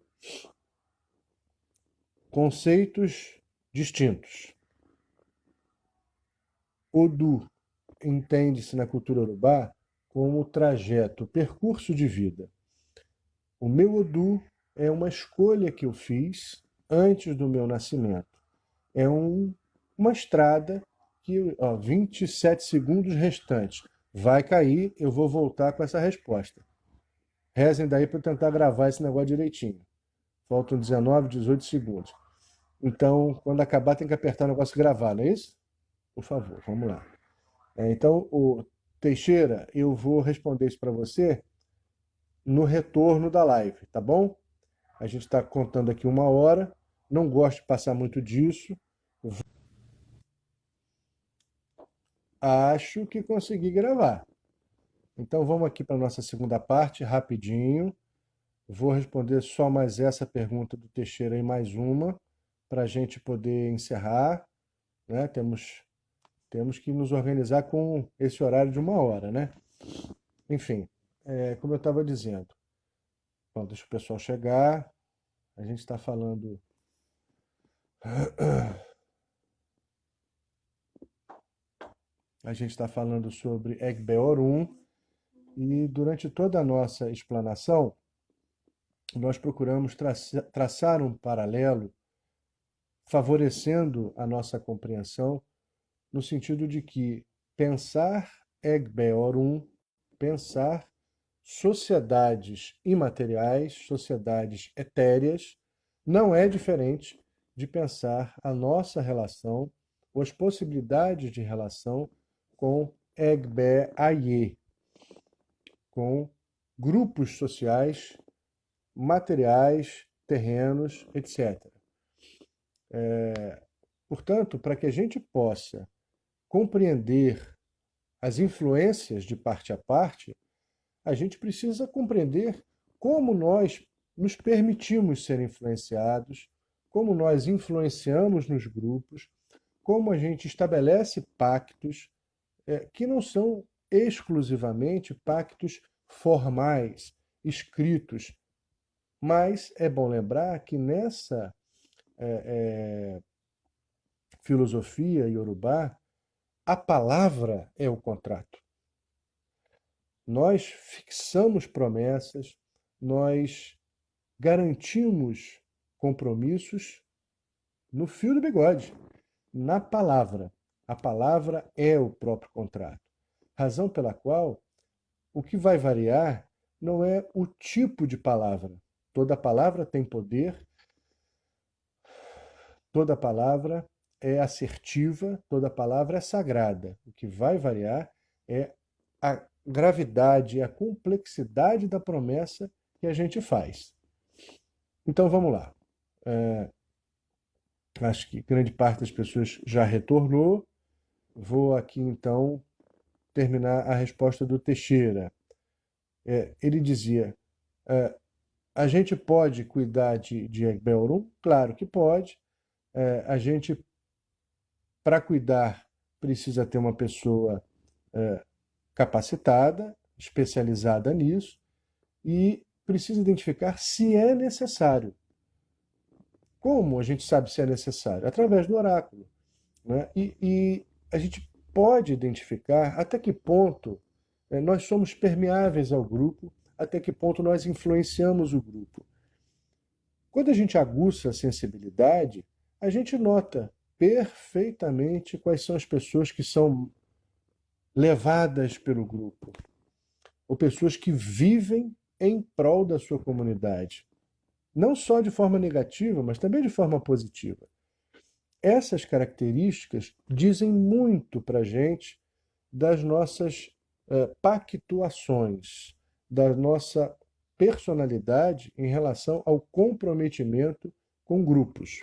Conceitos distintos. Odu entende-se na cultura urubá como trajeto, percurso de vida. O meu Odu é uma escolha que eu fiz antes do meu nascimento. É uma estrada que, 27 segundos restantes, vai cair, eu vou voltar com essa resposta. Rezem daí para eu tentar gravar esse negócio direitinho. Faltam 19, 18 segundos. Então, quando acabar, tem que apertar o negócio e gravar, não é isso? Por favor, vamos lá. Então, o Teixeira, eu vou responder isso para você no retorno da live, tá bom? A gente está contando aqui 1 hora, não gosto de passar muito disso. Acho que consegui gravar. Então vamos aqui para a nossa segunda parte, rapidinho. Vou responder só mais essa pergunta do Teixeira e mais uma, para a gente poder encerrar, né? Temos que nos organizar com esse horário de 1 hora, né? Enfim, como eu estava dizendo, bom, deixa o pessoal chegar. A gente está falando. A gente está falando sobre Egbeorum e durante toda a nossa explanação, nós procuramos traçar um paralelo favorecendo a nossa compreensão no sentido de que pensar Egbeorum, pensar sociedades imateriais, sociedades etéreas, não é diferente de pensar a nossa relação, ou as possibilidades de relação com Egbe Aye, com grupos sociais, materiais, terrenos, etc. Portanto, para que a gente possa compreender as influências de parte a parte, a gente precisa compreender como nós nos permitimos ser influenciados, como nós influenciamos nos grupos, como a gente estabelece pactos que não são exclusivamente pactos formais, escritos, mas é bom lembrar que nessa filosofia iorubá, a palavra é o contrato. Nós fixamos promessas, nós garantimos compromissos no fio do bigode, na palavra. A palavra é o próprio contrato. Razão pela qual o que vai variar não é o tipo de palavra. Toda palavra tem poder, toda palavra é assertiva, toda palavra é sagrada. O que vai variar é a gravidade, a complexidade da promessa que a gente faz. Então vamos lá. Acho que grande parte das pessoas já retornou. Vou aqui então terminar a resposta do Teixeira. Ele dizia: a gente pode cuidar de Egbeorum? Claro que pode. A gente, para cuidar, precisa ter uma pessoa capacitada, especializada nisso, e precisa identificar se é necessário. Como a gente sabe se é necessário? Através do oráculo, né? E a gente pode identificar até que ponto nós somos permeáveis ao grupo, até que ponto nós influenciamos o grupo. Quando a gente aguça a sensibilidade, a gente nota perfeitamente quais são as pessoas que são levadas pelo grupo, ou pessoas que vivem em prol da sua comunidade. Não só de forma negativa, mas também de forma positiva. Essas características dizem muito para a gente das nossas pactuações, da nossa personalidade em relação ao comprometimento com grupos.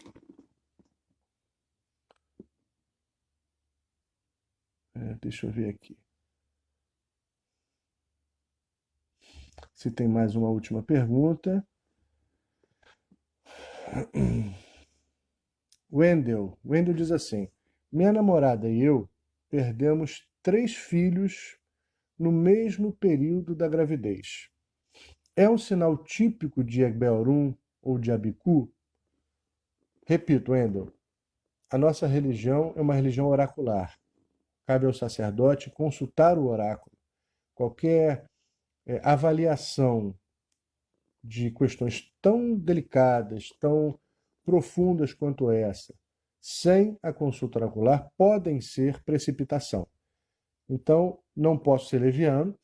Deixa eu ver aqui. Se tem mais uma última pergunta. Wendel diz assim: minha namorada e eu perdemos 3 filhos no mesmo período da gravidez. É um sinal típico de Egbeorum ou de Abiku? Repito, Wendel, a nossa religião é uma religião oracular. Cabe ao sacerdote consultar o oráculo. Qualquer avaliação de questões tão delicadas, tão profundas quanto essa, sem a consulta oracular, podem ser precipitação. Então, não posso ser leviano.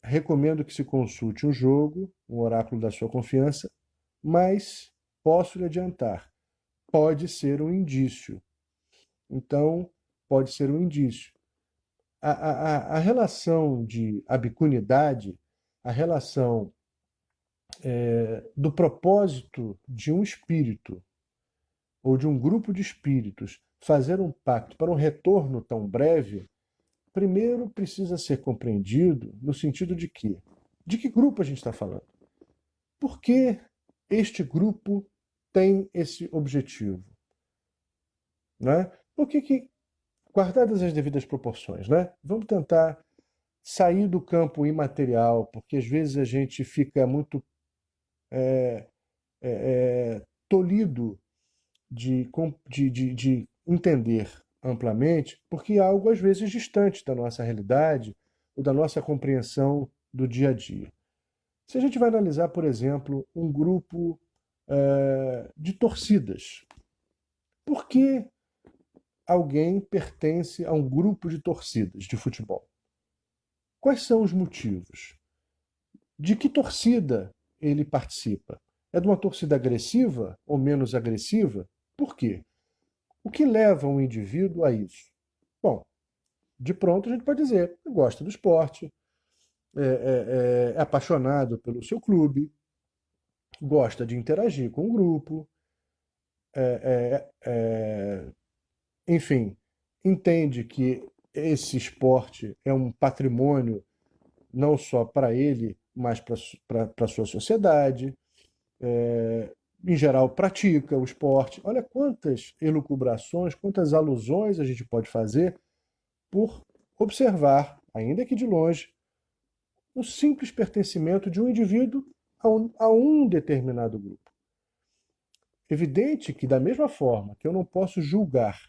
Recomendo que se consulte um jogo, um oráculo da sua confiança, mas posso lhe adiantar, pode ser um indício. Então, pode ser um indício. A relação de abicunidade, a relação do propósito de um espírito ou de um grupo de espíritos fazer um pacto para um retorno tão breve, primeiro precisa ser compreendido no sentido de que grupo a gente está falando? Por que este grupo tem esse objetivo? Né? Por que, guardadas as devidas proporções, né? Vamos tentar sair do campo imaterial, porque às vezes a gente fica muito tolhido de entender amplamente, porque é algo às vezes distante da nossa realidade ou da nossa compreensão do dia a dia. Se a gente vai analisar, por exemplo, um grupo de torcidas, por que alguém pertence a um grupo de torcidas de futebol? Quais são os motivos? De que torcida ele participa? É de uma torcida agressiva ou menos agressiva? Por quê? O que leva um indivíduo a isso? Bom, de pronto a gente pode dizer, gosta do esporte, é apaixonado pelo seu clube, gosta de interagir com o grupo, enfim, entende que esse esporte é um patrimônio não só para ele, mas para a sua sociedade, em geral pratica o esporte. Olha quantas elucubrações, quantas alusões a gente pode fazer por observar, ainda que de longe, o simples pertencimento de um indivíduo a um determinado grupo. Evidente que, da mesma forma que eu não posso julgar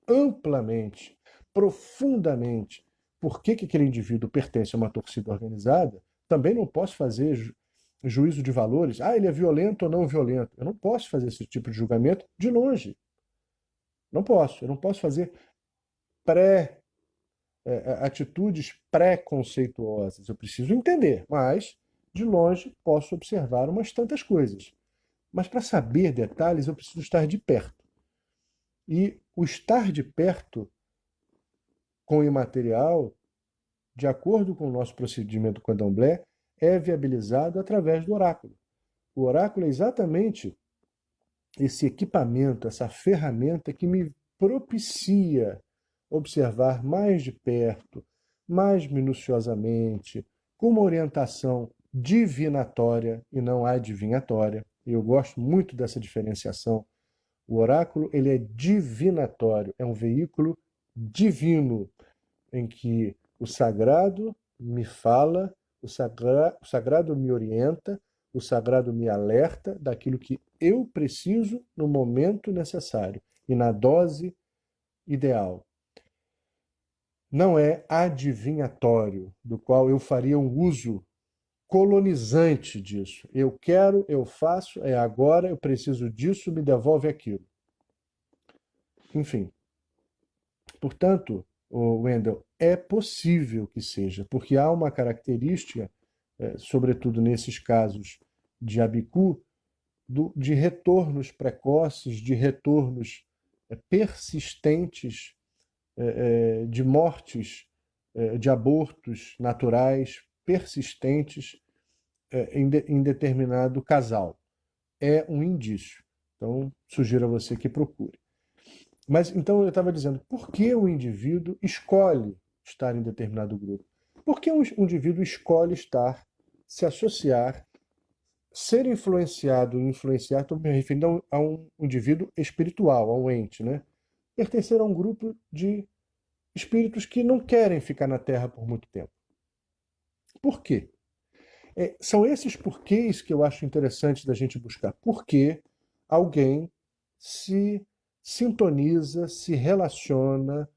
amplamente, profundamente, por que aquele indivíduo pertence a uma torcida organizada, também não posso fazer juízo de valores. Ah, ele é violento ou não violento. Eu não posso fazer esse tipo de julgamento de longe. Não posso. Eu não posso fazer pré atitudes pré-conceituosas. Eu preciso entender, mas de longe posso observar umas tantas coisas. Mas para saber detalhes, eu preciso estar de perto. E o estar de perto com o imaterial, de acordo com o nosso procedimento candomblé, é viabilizado através do oráculo. O oráculo é exatamente esse equipamento, essa ferramenta que me propicia observar mais de perto, mais minuciosamente, com uma orientação divinatória e não adivinhatória. Eu gosto muito dessa diferenciação. O oráculo, ele é divinatório, é um veículo divino em que o sagrado me fala, o sagrado me orienta, o sagrado me alerta daquilo que eu preciso no momento necessário e na dose ideal. Não é adivinhatório, do qual eu faria um uso colonizante disso. Eu quero, eu faço, é agora, eu preciso disso, me devolve aquilo. Enfim, portanto, Wendel, é possível que seja, porque há uma característica, sobretudo nesses casos de Abiku, de retornos precoces, de retornos persistentes, de mortes, de abortos naturais persistentes em determinado casal. É um indício. Então, sugiro a você que procure. Mas então eu estava dizendo, por que o indivíduo escolhe estar em determinado grupo? Por que um indivíduo escolhe estar, se associar, ser influenciado, influenciar, estou me referindo a um indivíduo espiritual, a um ente, né? Pertencer a um grupo de espíritos que não querem ficar na Terra por muito tempo. Por quê? São esses porquês que eu acho interessante da gente buscar. Por que alguém se sintoniza, se relaciona,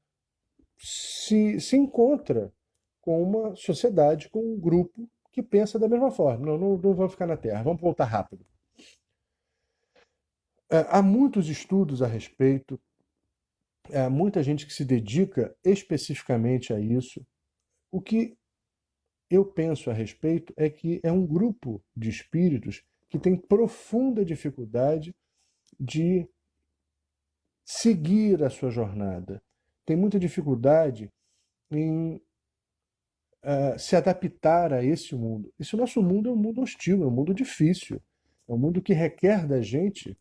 se encontra com uma sociedade, com um grupo que pensa da mesma forma. Não vamos ficar na Terra, vamos voltar rápido. Há muitos estudos a respeito, há muita gente que se dedica especificamente a isso. O que eu penso a respeito é que é um grupo de espíritos que tem profunda dificuldade de seguir a sua jornada. Tem muita dificuldade em se adaptar a esse mundo. Esse nosso mundo é um mundo hostil, é um mundo difícil, é um mundo que requer da gente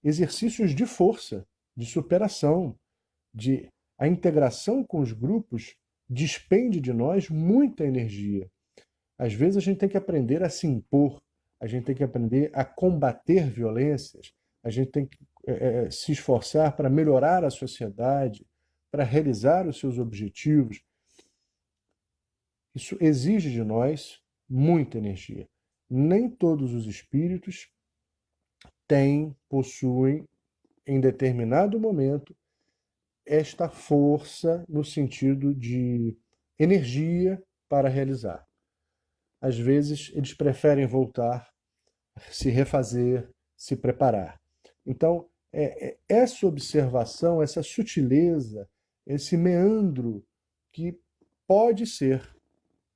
exercícios de força, de superação, de a integração com os grupos despende de nós muita energia. Às vezes a gente tem que aprender a se impor, a gente tem que aprender a combater violências, a gente tem que se esforçar para melhorar a sociedade, para realizar os seus objetivos. Isso exige de nós muita energia. Nem todos os espíritos possuem, em determinado momento, esta força no sentido de energia para realizar. Às vezes, eles preferem voltar, se refazer, se preparar. Então, essa observação, essa sutileza, esse meandro que pode ser,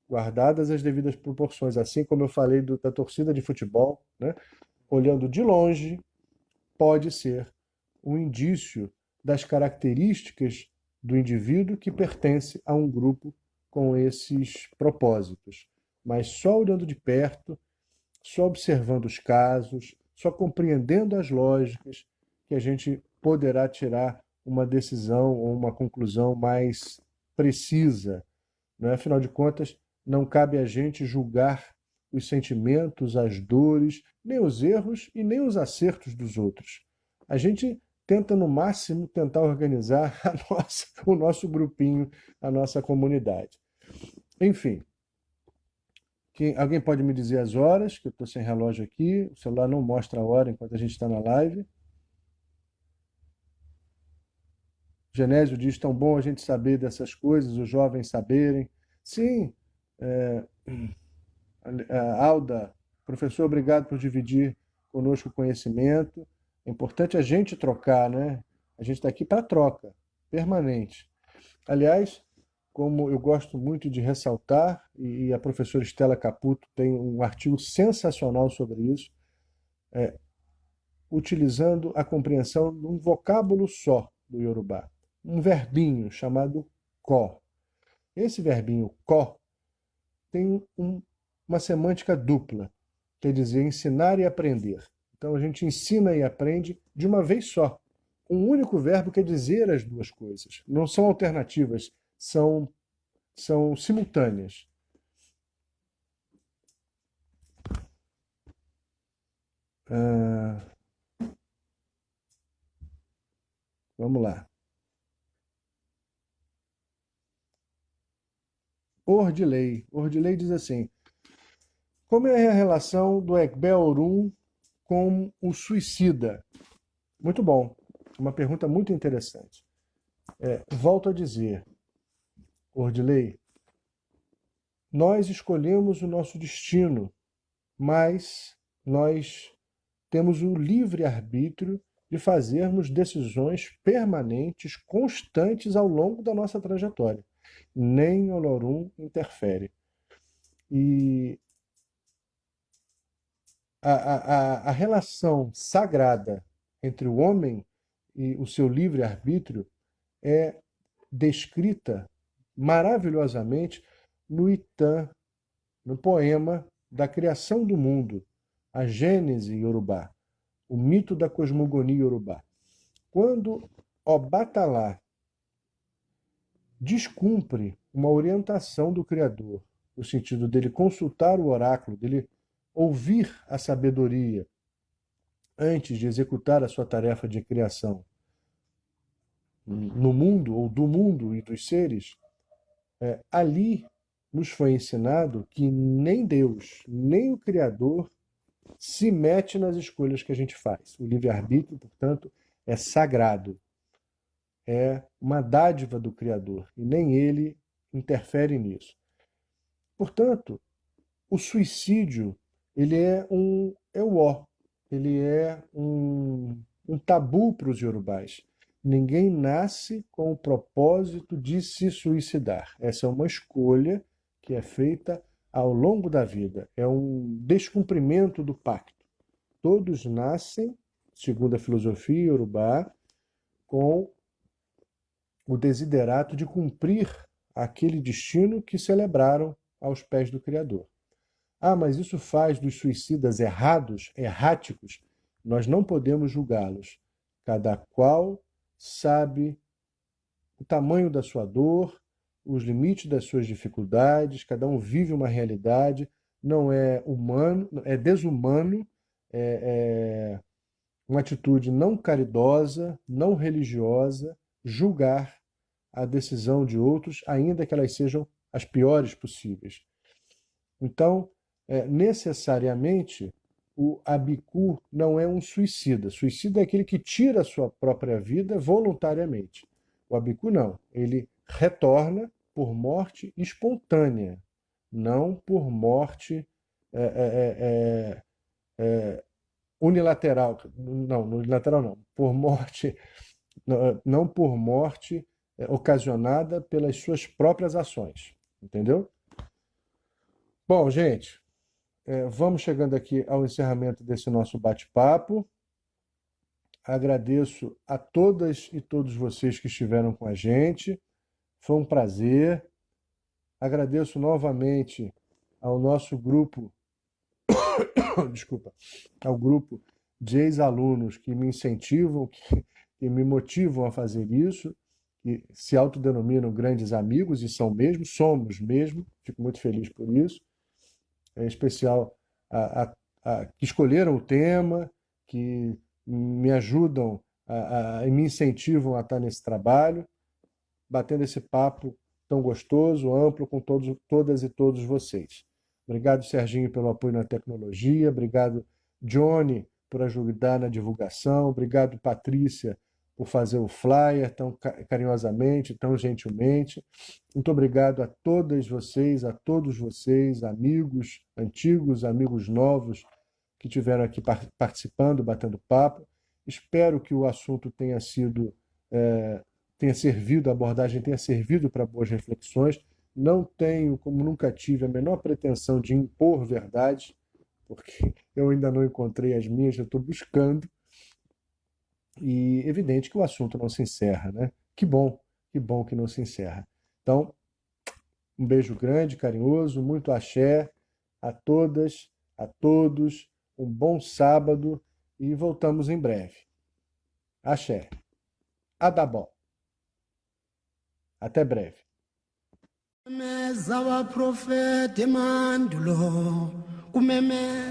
guardadas as devidas proporções, assim como eu falei da torcida de futebol, né? Olhando de longe, pode ser um indício das características do indivíduo que pertence a um grupo com esses propósitos. Mas só olhando de perto, só observando os casos, só compreendendo as lógicas, que a gente poderá tirar uma decisão ou uma conclusão mais precisa. Não é? Afinal de contas, não cabe a gente julgar os sentimentos, as dores, nem os erros e nem os acertos dos outros. A gente tenta, no máximo, tentar organizar o nosso grupinho, a nossa comunidade. Enfim, alguém pode me dizer as horas, que eu estou sem relógio aqui, o celular não mostra a hora enquanto a gente está na live. Genésio diz, tão bom a gente saber dessas coisas, os jovens saberem. Sim, Alda, professor, obrigado por dividir conosco o conhecimento. É importante a gente trocar, né? A gente está aqui para troca, permanente. Aliás, como eu gosto muito de ressaltar, e a professora Estela Caputo tem um artigo sensacional sobre isso, utilizando a compreensão de um vocábulo só do Yorubá, um verbinho chamado ko. Esse verbinho ko tem uma semântica dupla, quer dizer, ensinar e aprender. Então a gente ensina e aprende de uma vez só. Um único verbo quer dizer as duas coisas. Não são alternativas, são simultâneas. Vamos lá. Ordilei. Ordilei diz assim: como é a relação do Egbe Orum com o suicida? Muito bom. Uma pergunta muito interessante. Volto a dizer, Ordilei, nós escolhemos o nosso destino, mas nós temos o livre-arbítrio de fazermos decisões permanentes, constantes ao longo da nossa trajetória. Nem Olorum interfere. E a relação sagrada entre o homem e o seu livre-arbítrio é descrita maravilhosamente no Itã, no poema da criação do mundo, a Gênese Yorubá, o mito da cosmogonia Yorubá. Quando Obatalá descumpre uma orientação do Criador, no sentido dele consultar o oráculo, dele ouvir a sabedoria antes de executar a sua tarefa de criação no mundo, ou do mundo e dos seres, ali nos foi ensinado que nem Deus, nem o Criador se mete nas escolhas que a gente faz. O livre-arbítrio, portanto, é sagrado. É uma dádiva do Criador e nem ele interfere nisso. Portanto, o suicídio ele é um euó, ele é um tabu para os iorubás. Ninguém nasce com o propósito de se suicidar. Essa é uma escolha que é feita ao longo da vida. É um descumprimento do pacto. Todos nascem, segundo a filosofia iorubá, com o desiderato de cumprir aquele destino que celebraram aos pés do Criador. Ah, mas isso faz dos suicidas errados, erráticos? Nós não podemos julgá-los. Cada qual sabe o tamanho da sua dor, os limites das suas dificuldades, cada um vive uma realidade, não é humano, é desumano, é uma atitude não caridosa, não religiosa, julgar a decisão de outros, ainda que elas sejam as piores possíveis. Então, necessariamente, o Abiku não é um suicida. Suicida é aquele que tira a sua própria vida voluntariamente. O Abiku não. Ele retorna por morte espontânea, não por morte unilateral. Não, unilateral não. Por morte, não por morte ocasionada pelas suas próprias ações. Entendeu? Bom, gente, vamos chegando aqui ao encerramento desse nosso bate-papo. Agradeço a todas e todos vocês que estiveram com a gente. Foi um prazer. Agradeço novamente ao nosso grupo, desculpa, ao grupo de ex-alunos que me incentivam, que me motivam a fazer isso, que se autodenominam grandes amigos, e são mesmo, somos mesmo, fico muito feliz por isso. Em especial que escolheram o tema, que me ajudam e me incentivam a estar nesse trabalho, batendo esse papo tão gostoso, amplo, com todas e todos vocês. Obrigado, Serginho, pelo apoio na tecnologia. Obrigado, Johnny, por ajudar na divulgação. Obrigado, Patrícia, por fazer o flyer tão carinhosamente, tão gentilmente. Muito obrigado a todas vocês, a todos vocês, amigos antigos, amigos novos que estiveram aqui participando, batendo papo. Espero que o assunto tenha servido, a abordagem tenha servido para boas reflexões. Não tenho, como nunca tive, a menor pretensão de impor verdade, porque eu ainda não encontrei as minhas, eu estou buscando. E evidente que o assunto não se encerra, né? Que bom que não se encerra. Então, um beijo grande, carinhoso, muito axé a todas, a todos, um bom sábado e voltamos em breve. Axé. Adabó. Até breve. Kumemeza abaprofeti emandulo, kumemeza